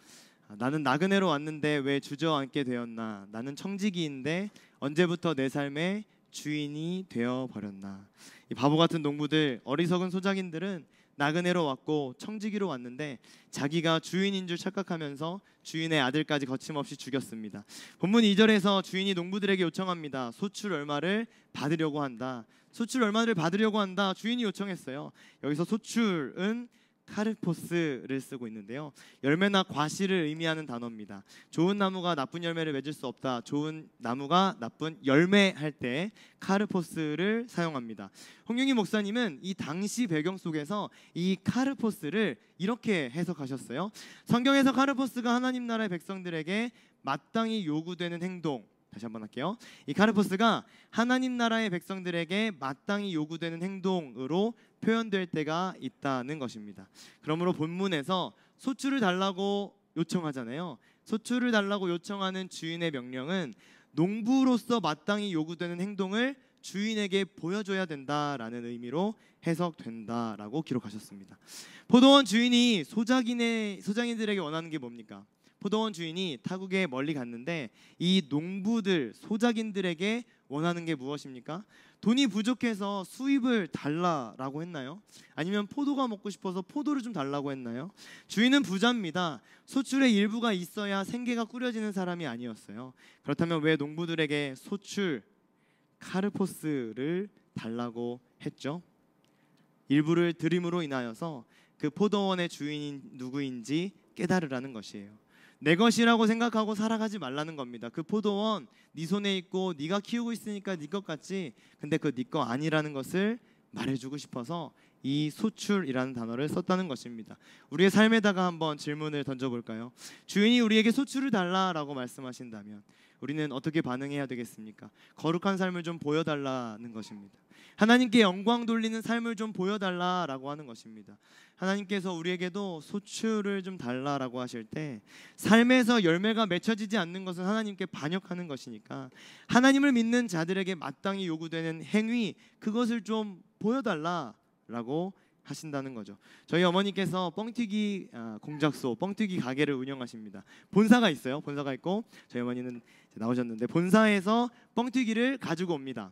나는 나그네로 왔는데 왜 주저앉게 되었나. 나는 청지기인데 언제부터 내 삶에 주인이 되어 버렸나. 이 바보 같은 농부들, 어리석은 소작인들은 나그네로 왔고 청지기로 왔는데 자기가 주인인 줄 착각하면서 주인의 아들까지 거침없이 죽였습니다. 본문 2절에서 주인이 농부들에게 요청합니다. 소출 얼마를 받으려고 한다. 소출 얼마를 받으려고 한다. 주인이 요청했어요. 여기서 소출은 카르포스를 쓰고 있는데요. 열매나 과실을 의미하는 단어입니다. 좋은 나무가 나쁜 열매를 맺을 수 없다. 좋은 나무가 나쁜 열매 할 때 카르포스를 사용합니다. 홍윤희 목사님은 이 당시 배경 속에서 이 카르포스를 이렇게 해석하셨어요. 성경에서 카르포스가 하나님 나라의 백성들에게 마땅히 요구되는 행동, 다시 한번 할게요. 이 카르포스가 하나님 나라의 백성들에게 마땅히 요구되는 행동으로 표현될 때가 있다는 것입니다. 그러므로 본문에서 소출을 달라고 요청하잖아요. 소출을 달라고 요청하는 주인의 명령은 농부로서 마땅히 요구되는 행동을 주인에게 보여줘야 된다라는 의미로 해석된다라고 기록하셨습니다. 포도원 주인이 소장인들에게 원하는 게 뭡니까? 포도원 주인이 타국에 멀리 갔는데 이 농부들, 소작인들에게 원하는 게 무엇입니까? 돈이 부족해서 수입을 달라라고 했나요? 아니면 포도가 먹고 싶어서 포도를 좀 달라고 했나요? 주인은 부자입니다. 소출의 일부가 있어야 생계가 꾸려지는 사람이 아니었어요. 그렇다면 왜 농부들에게 소출, 카르포스를 달라고 했죠? 일부를 드림으로 인하여서 그 포도원의 주인이 누구인지 깨달으라는 것이에요. 내 것이라고 생각하고 살아가지 말라는 겁니다. 그 포도원 네 손에 있고 네가 키우고 있으니까 네 것 같지, 근데 그 네 거 아니라는 것을 말해주고 싶어서 이 소출이라는 단어를 썼다는 것입니다. 우리의 삶에다가 한번 질문을 던져볼까요? 주인이 우리에게 소출을 달라라고 말씀하신다면 우리는 어떻게 반응해야 되겠습니까? 거룩한 삶을 좀 보여달라는 것입니다. 하나님께 영광 돌리는 삶을 좀 보여달라라고 하는 것입니다. 하나님께서 우리에게도 소출을 좀 달라라고 하실 때 삶에서 열매가 맺혀지지 않는 것은 하나님께 반역하는 것이니까 하나님을 믿는 자들에게 마땅히 요구되는 행위, 그것을 좀 보여달라라고 하신다는 거죠. 저희 어머니께서 뻥튀기 공작소, 뻥튀기 가게를 운영하십니다. 본사가 있어요. 본사가 있고 저희 어머니는 나오셨는데 본사에서 뻥튀기를 가지고 옵니다.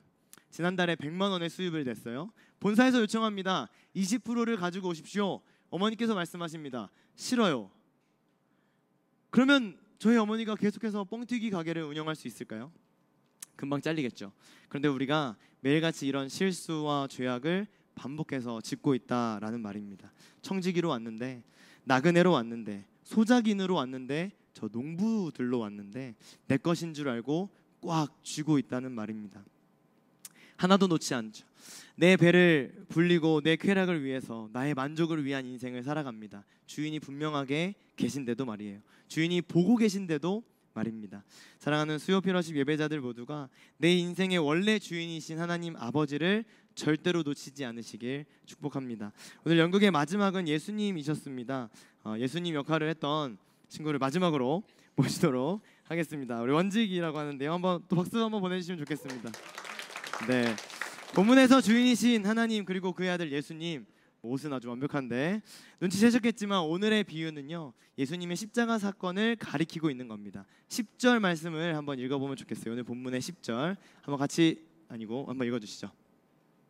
지난달에 100만 원의 수입을 냈어요. 본사에서 요청합니다. 20%를 가지고 오십시오. 어머니께서 말씀하십니다. 싫어요. 그러면 저희 어머니가 계속해서 뻥튀기 가게를 운영할 수 있을까요? 금방 잘리겠죠. 그런데 우리가 매일같이 이런 실수와 죄악을 반복해서 짓고 있다라는 말입니다. 청지기로 왔는데, 나그네로 왔는데, 소작인으로 왔는데, 저 농부들로 왔는데 내 것인 줄 알고 꽉 쥐고 있다는 말입니다. 하나도 놓지 않죠. 내 배를 불리고 내 쾌락을 위해서 나의 만족을 위한 인생을 살아갑니다. 주인이 분명하게 계신데도 말이에요. 주인이 보고 계신데도 말입니다. 사랑하는 수요 피러십 예배자들 모두가 내 인생의 원래 주인이신 하나님 아버지를 절대로 놓치지 않으시길 축복합니다. 오늘 연극의 마지막은 예수님이셨습니다. 예수님 역할을 했던 친구를 마지막으로 모시도록 하겠습니다. 우리 원직이라고 하는데요. 한번 또 박수 한번 보내주시면 좋겠습니다. 네, 본문에서 주인이신 하나님 그리고 그의 아들 예수님, 옷은 아주 완벽한데 눈치채셨겠지만 오늘의 비유는요 예수님의 십자가 사건을 가리키고 있는 겁니다. 10절 말씀을 한번 읽어보면 좋겠어요. 오늘 본문의 10절 한번 같이 한번 읽어주시죠.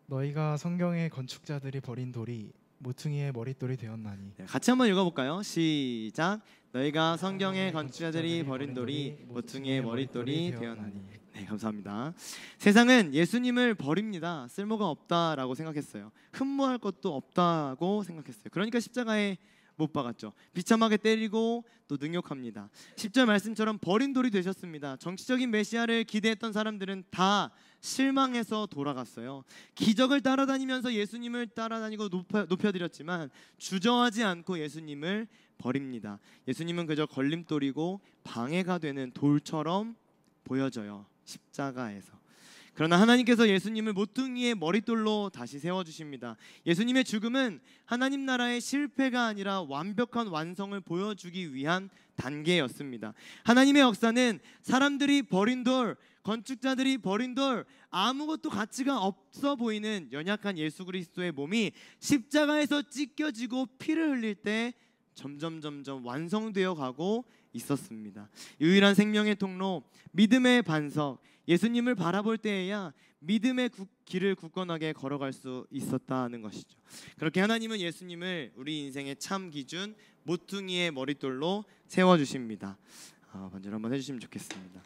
너희가 성경의 건축자들이 버린 돌이 모퉁이의 머릿돌이 되었나니. 네, 같이 한번 읽어볼까요? 시작. 너희가 성경의 건축자들이 버린 돌이 모퉁이의 머릿돌이 되었나니. 네, 감사합니다. 세상은 예수님을 버립니다. 쓸모가 없다라고 생각했어요. 흠모할 것도 없다고 생각했어요. 그러니까 십자가에 못 박았죠. 비참하게 때리고 또 능욕합니다. 10절 말씀처럼 버린 돌이 되셨습니다. 정치적인 메시아를 기대했던 사람들은 다 실망해서 돌아갔어요. 기적을 따라다니면서 예수님을 따라다니고 높여드렸지만 주저하지 않고 예수님을 버립니다. 예수님은 그저 걸림돌이고 방해가 되는 돌처럼 보여져요. 십자가에서. 그러나 하나님께서 예수님을 모퉁이의 머릿돌로 다시 세워주십니다. 예수님의 죽음은 하나님 나라의 실패가 아니라 완벽한 완성을 보여주기 위한 단계였습니다. 하나님의 역사는 사람들이 버린 돌, 건축자들이 버린 돌, 아무것도 가치가 없어 보이는 연약한 예수 그리스도의 몸이 십자가에서 찢겨지고 피를 흘릴 때 점점 완성되어 가고 있었습니다. 유일한 생명의 통로, 믿음의 반석, 예수님을 바라볼 때에야 믿음의 길을 굳건하게 걸어갈 수 있었다는 것이죠. 그렇게 하나님은 예수님을 우리 인생의 참 기준, 모퉁이의 머릿돌로 세워주십니다. 반절 한번 해주시면 좋겠습니다.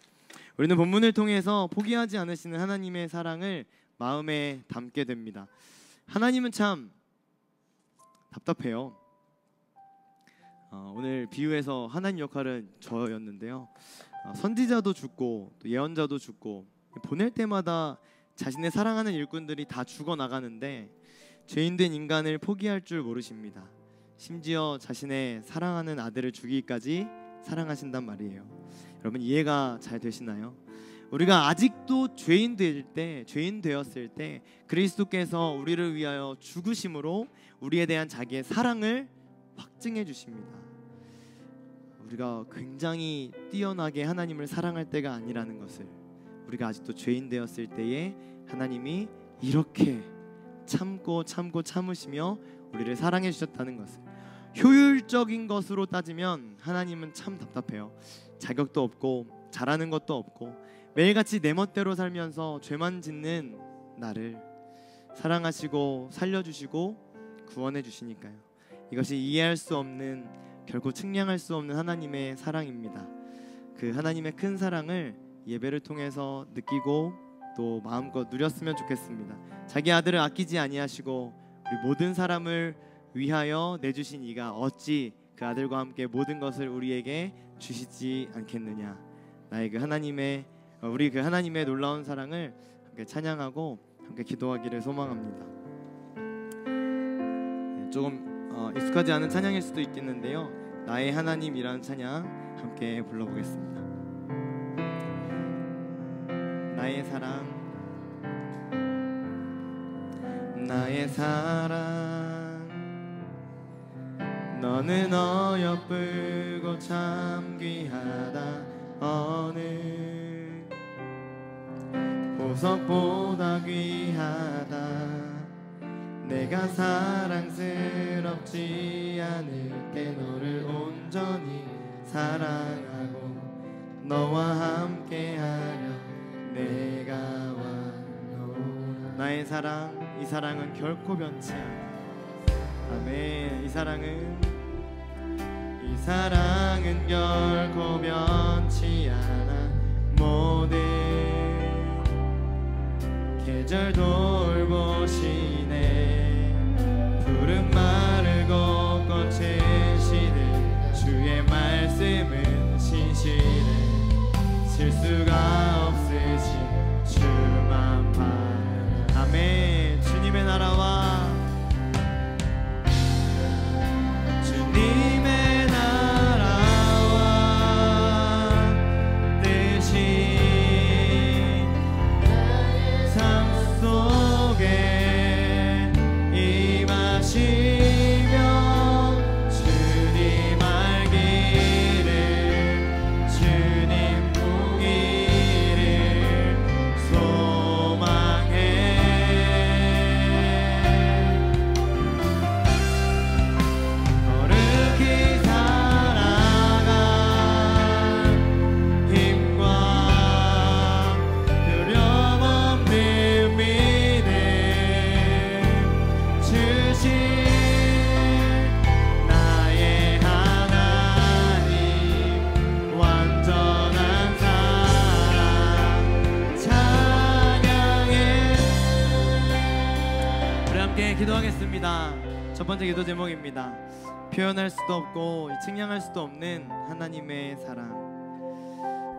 우리는 본문을 통해서 포기하지 않으시는 하나님의 사랑을 마음에 담게 됩니다. 하나님은 참 답답해요. 오늘 비유에서 하나님 역할은 저였는데요. 선지자도 죽고 또 예언자도 죽고 보낼 때마다 자신의 사랑하는 일꾼들이 다 죽어나가는데 죄인된 인간을 포기할 줄 모르십니다. 심지어 자신의 사랑하는 아들을 죽이기까지 사랑하신단 말이에요. 여러분 이해가 잘 되시나요? 우리가 아직도 죄인 되었을 때 그리스도께서 우리를 위하여 죽으심으로 우리에 대한 자기의 사랑을 확증해 주십니다. 우리가 굉장히 뛰어나게 하나님을 사랑할 때가 아니라는 것을, 우리가 아직도 죄인 되었을 때에 하나님이 이렇게 참으시며 우리를 사랑해 주셨다는 것을, 효율적인 것으로 따지면 하나님은 참 답답해요. 자격도 없고 잘하는 것도 없고 매일같이 내 멋대로 살면서 죄만 짓는 나를 사랑하시고 살려주시고 구원해 주시니까요. 이것이 이해할 수 없는, 결코 측량할 수 없는 하나님의 사랑입니다. 그 하나님의 큰 사랑을 예배를 통해서 느끼고 또 마음껏 누렸으면 좋겠습니다. 자기 아들을 아끼지 아니하시고 우리 모든 사람을 위하여 내주신 이가 어찌 그 아들과 함께 모든 것을 우리에게 주시지 않겠느냐. 나의 그 하나님의, 우리 그 하나님의 놀라운 사랑을 함께 찬양하고 함께 기도하기를 소망합니다. 조금 익숙하지 않은 찬양일 수도 있겠는데요, 나의 하나님이라는 찬양 함께 불러보겠습니다. 나의 사랑, 나의 사랑, 너는 어여쁘고 참 귀하다. 어느 보석보다 귀하다. 내가 사랑스럽지 않을게 너를 온전히 사랑하고 너와 함께하려 내가 왔노라. 나의 사랑, 이 사랑은 결코 변치 않아. 아멘. 이 사랑은 결코 변치 않아. 모든 계절 돌보시네. 푸른 마르고 꽃은 시들 주의 말씀은 신실해. 실수가 없으신 주만 바라. 아멘. 주님의 나라와 주님의 나라와 뜻이 삶 속에 임하시며 주님 알기를, 주님 보기를 소망해. 거룩히 살아가 힘과 두려움없는 믿음 주신 나의 하나님, 완전한 사랑 찬양해. 우리 함께 기도하겠습니다. 첫 번째 기도 제목입니다. 표현할 수도 없고 측량할 수도 없는 하나님의 사랑.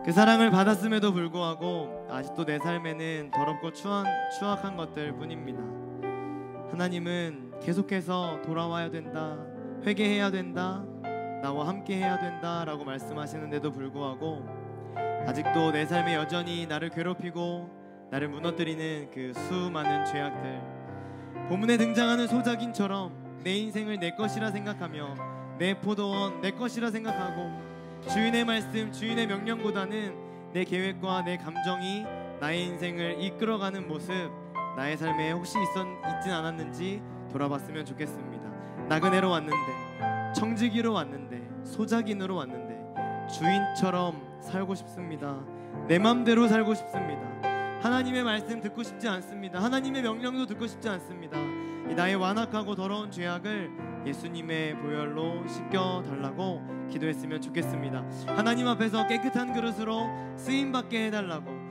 그 사랑을 받았음에도 불구하고 아직도 내 삶에는 더럽고 추악한 것들 뿐입니다. 하나님은 계속해서 돌아와야 된다, 회개해야 된다, 나와 함께 해야 된다 라고 말씀하시는데도 불구하고 아직도 내 삶에 여전히 나를 괴롭히고 나를 무너뜨리는 그 수많은 죄악들, 본문에 등장하는 소작인처럼 내 인생을 내 것이라 생각하며 내 포도원 내 것이라 생각하고 주인의 말씀, 주인의 명령보다는 내 계획과 내 감정이 나의 인생을 이끌어가는 모습, 나의 삶에 혹시 있진 않았는지 돌아봤으면 좋겠습니다. 나그네로 왔는데, 청지기로 왔는데, 소작인으로 왔는데 주인처럼 살고 싶습니다. 내 맘대로 살고 싶습니다. 하나님의 말씀 듣고 싶지 않습니다. 하나님의 명령도 듣고 싶지 않습니다. 이 나의 완악하고 더러운 죄악을 예수님의 보혈로 씻겨달라고 기도했으면 좋겠습니다. 하나님 앞에서 깨끗한 그릇으로 쓰임받게 해달라고.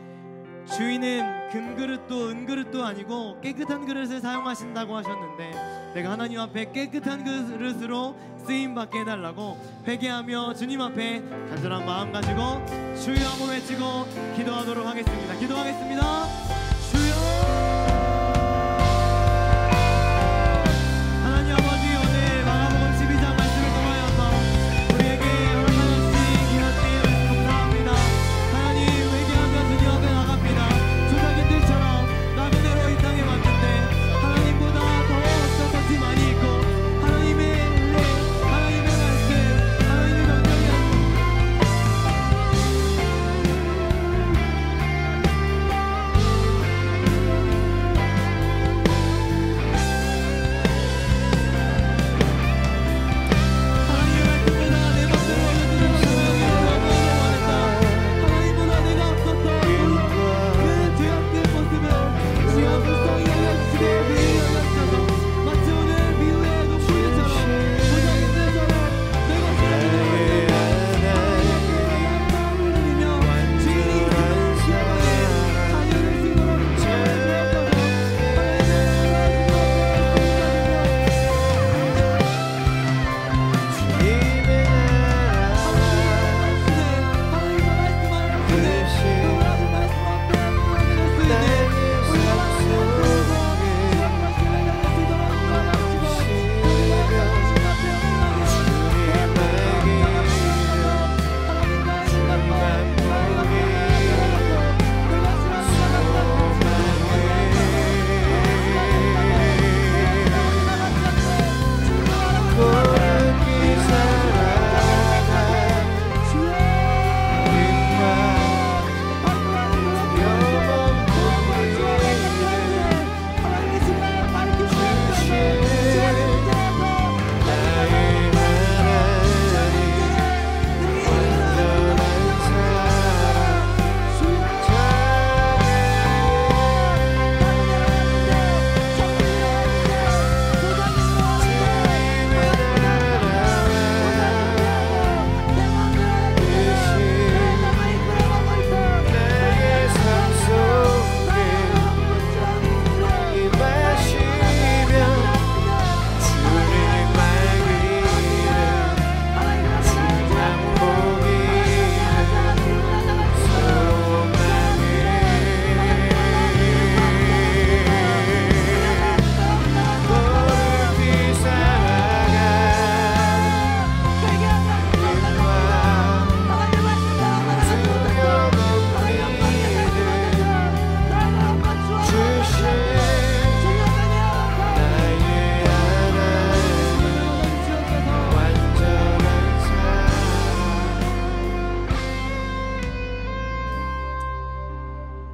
주인은 금그릇도 은그릇도 아니고 깨끗한 그릇을 사용하신다고 하셨는데, 내가 하나님 앞에 깨끗한 그릇으로 쓰임받게 해달라고 회개하며 주님 앞에 간절한 마음 가지고 주여 한번 외치고 기도하도록 하겠습니다. 기도하겠습니다. 주여. 하나님 아버지, 오늘 마가복음 12장 말씀을 통하여서 우리에게 허락하신 이런 때에 감사합니다. 하나님, 회개하며 주님 앞에 나갑니다. 조상님들처럼 남의 대로 이 땅에 왔는데 하나님보다 더 어떤 것이 많이 있고 하나님의 은혜, 하나님의 말씀, 하나님의 명령이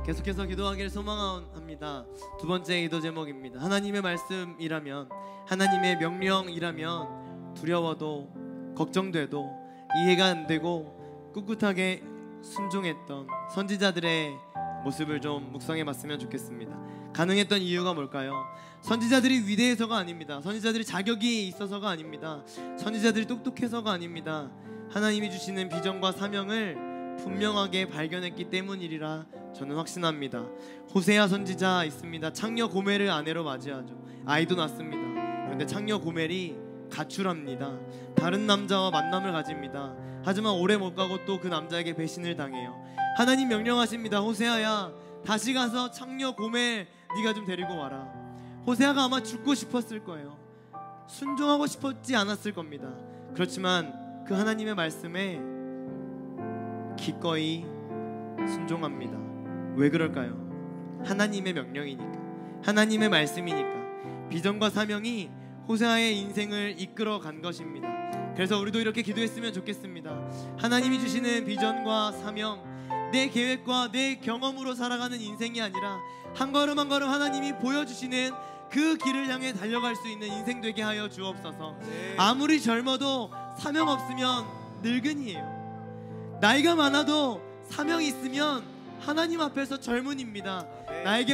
계속해서 기도하기를 소망합니다. 두 번째 기도 제목입니다. 하나님의 말씀이라면, 하나님의 명령이라면 두려워도 걱정돼도 이해가 안 되고 꿋꿋하게 순종했던 선지자들의 모습을 좀 묵상해 봤으면 좋겠습니다. 가능했던 이유가 뭘까요? 선지자들이 위대해서가 아닙니다. 선지자들이 자격이 있어서가 아닙니다. 선지자들이 똑똑해서가 아닙니다. 하나님이 주시는 비전과 사명을 분명하게 발견했기 때문이라 저는 확신합니다. 호세아 선지자 있습니다. 창녀 고멜을 아내로 맞이하죠. 아이도 낳습니다. 그런데 창녀 고멜이 가출합니다. 다른 남자와 만남을 가집니다. 하지만 오래 못 가고 또 그 남자에게 배신을 당해요. 하나님 명령하십니다. 호세아야, 다시 가서 창녀 고멜 네가 좀 데리고 와라. 호세아가 아마 죽고 싶었을 거예요. 순종하고 싶었지 않았을 겁니다. 그렇지만 그 하나님의 말씀에 기꺼이 순종합니다. 왜 그럴까요? 하나님의 명령이니까, 하나님의 말씀이니까. 비전과 사명이 호세아의 인생을 이끌어 간 것입니다. 그래서 우리도 이렇게 기도했으면 좋겠습니다. 하나님이 주시는 비전과 사명, 내 계획과 내 경험으로 살아가는 인생이 아니라 한 걸음 한 걸음 하나님이 보여주시는 그 길을 향해 달려갈 수 있는 인생 되게 하여 주옵소서. 아무리 젊어도 사명 없으면 늙은이에요. 나이가 많아도 사명이 있으면 하나님 앞에서 젊은입니다. 나에게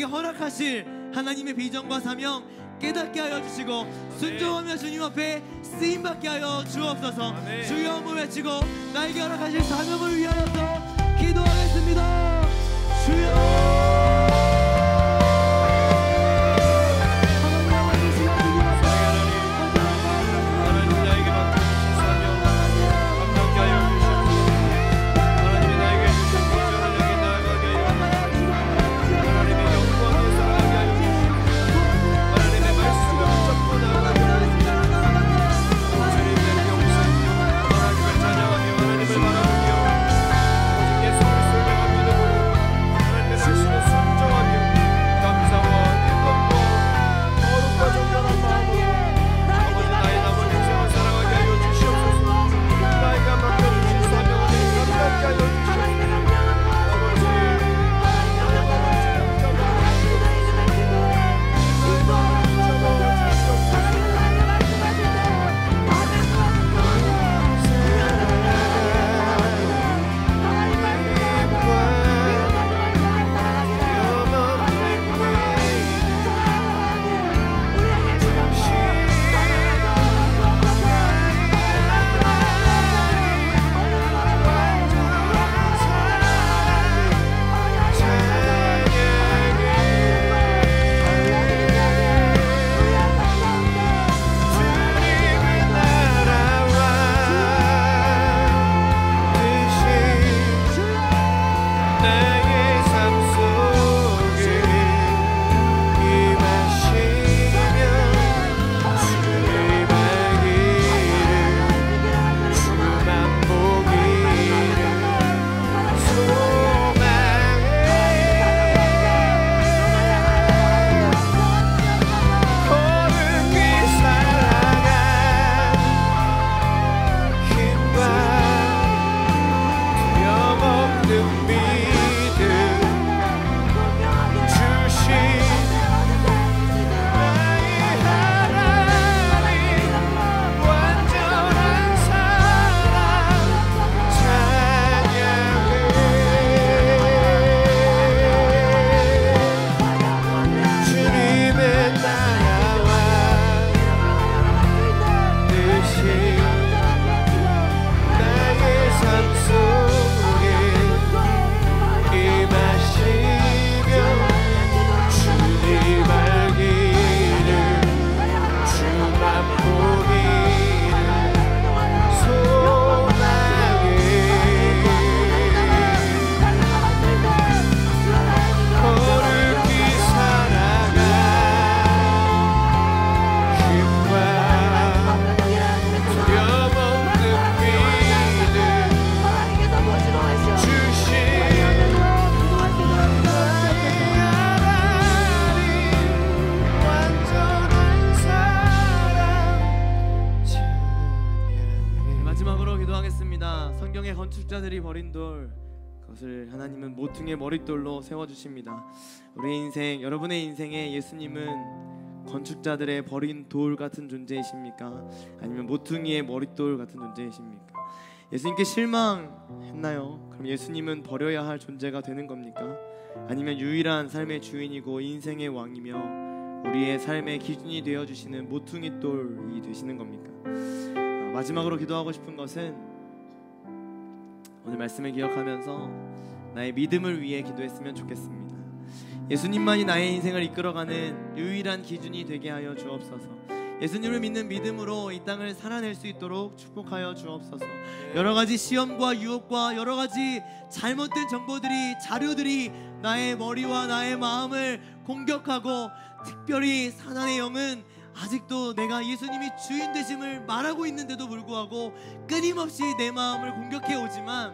허락하실 하나님의 비전과 사명 깨닫게 하여 주시고 순종하며 주님 앞에 쓰임받게 하여 주옵소서. 주여 한번 외치고 나에게 허락하실 사명을 위하여서 기도하겠습니다. 주여. 건축자들이 버린 돌, 그것을 하나님은 모퉁이의 머릿돌로 세워주십니다. 우리의 인생, 여러분의 인생에 예수님은 건축자들의 버린 돌 같은 존재이십니까? 아니면 모퉁이의 머릿돌 같은 존재이십니까? 예수님께 실망했나요? 그럼 예수님은 버려야 할 존재가 되는 겁니까? 아니면 유일한 삶의 주인이고 인생의 왕이며 우리의 삶의 기준이 되어주시는 모퉁이 돌이 되시는 겁니까? 마지막으로 기도하고 싶은 것은 오늘 말씀을 기억하면서 나의 믿음을 위해 기도했으면 좋겠습니다. 예수님만이 나의 인생을 이끌어가는 유일한 기준이 되게 하여 주옵소서. 예수님을 믿는 믿음으로 이 땅을 살아낼 수 있도록 축복하여 주옵소서. 여러가지 시험과 유혹과 여러가지 잘못된 정보들이, 자료들이 나의 머리와 나의 마음을 공격하고, 특별히 사단의 영은 아직도 내가 예수님이 주인 되심을 말하고 있는데도 불구하고 끊임없이 내 마음을 공격해 오지만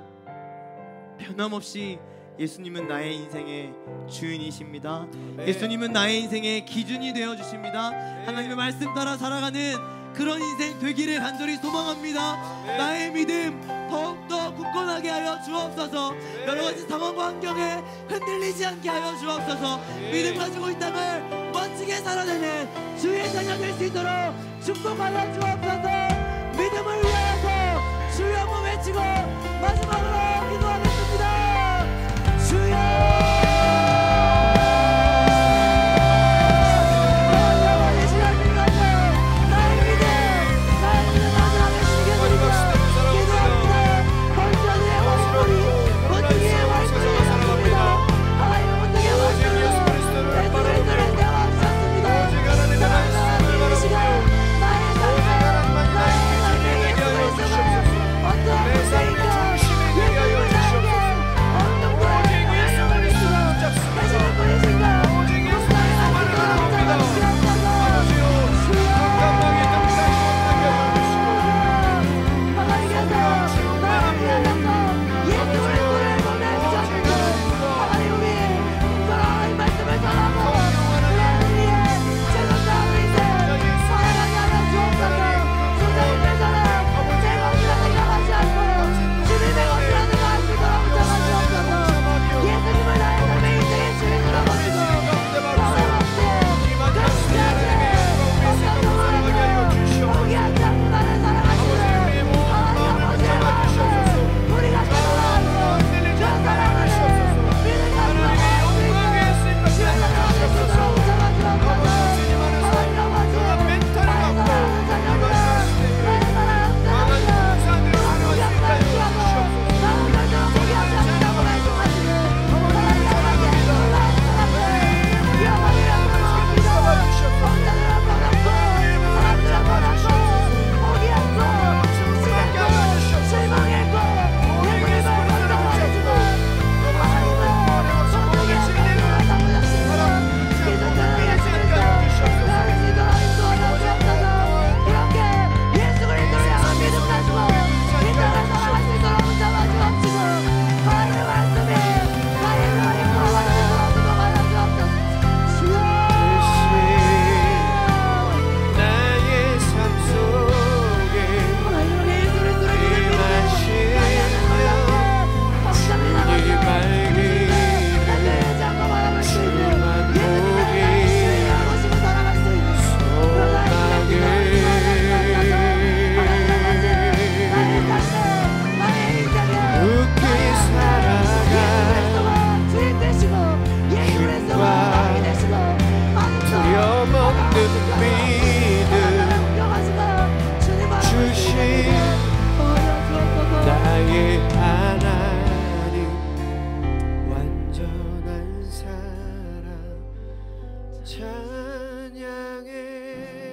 변함없이 예수님은 나의 인생의 주인이십니다. 예수님은 나의 인생의 기준이 되어주십니다. 하나님의 말씀 따라 살아가는 그런 인생 되기를 간절히 소망합니다. 나의 믿음 더욱더 굳건하게 하여 주옵소서. 여러가지 상황과 환경에 흔들리지 않게 하여 주옵소서. 믿음 가지고 이 땅을 멋지게 살아내는 주의 자녀 될 수 있도록 축복하여 주옵소서. 믿음을 위하여서 주여 한번 외치고 마지막으로 기도하겠습니다. 주여.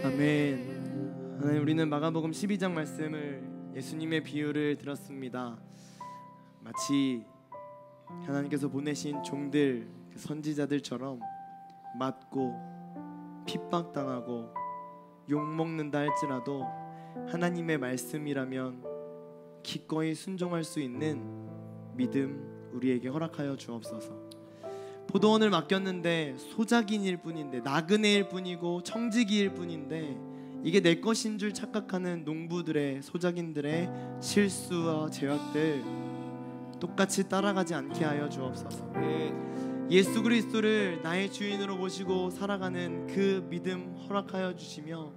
아멘. 하나님, 우리는 마가복음 12장 말씀을 예수님의 비유를 들었습니다. 마치 하나님께서 보내신 종들, 그 선지자들처럼 맞고 핍박당하고 욕먹는다 할지라도 하나님의 말씀이라면 기꺼이 순종할 수 있는 믿음 우리에게 허락하여 주옵소서. 포도원을 맡겼는데 소작인일 뿐인데, 나그네일 뿐이고 청지기일 뿐인데 이게 내 것인 줄 착각하는 농부들의, 소작인들의 실수와 죄악들 똑같이 따라가지 않게 하여 주옵소서. 예수 그리스도를 나의 주인으로 모시고 살아가는 그 믿음 허락하여 주시며,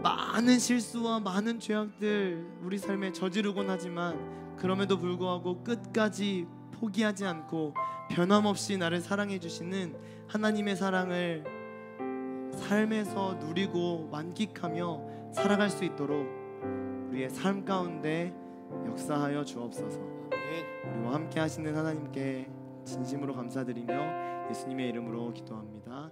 많은 실수와 많은 죄악들 우리 삶에 저지르곤 하지만 그럼에도 불구하고 끝까지 포기하지 않고 변함없이 나를 사랑해 주시는 하나님의 사랑을 삶에서 누리고 만끽하며 살아갈 수 있도록 우리의 삶 가운데 역사하여 주옵소서. 우리와 함께 하시는 하나님께 진심으로 감사드리며 예수님의 이름으로 기도합니다.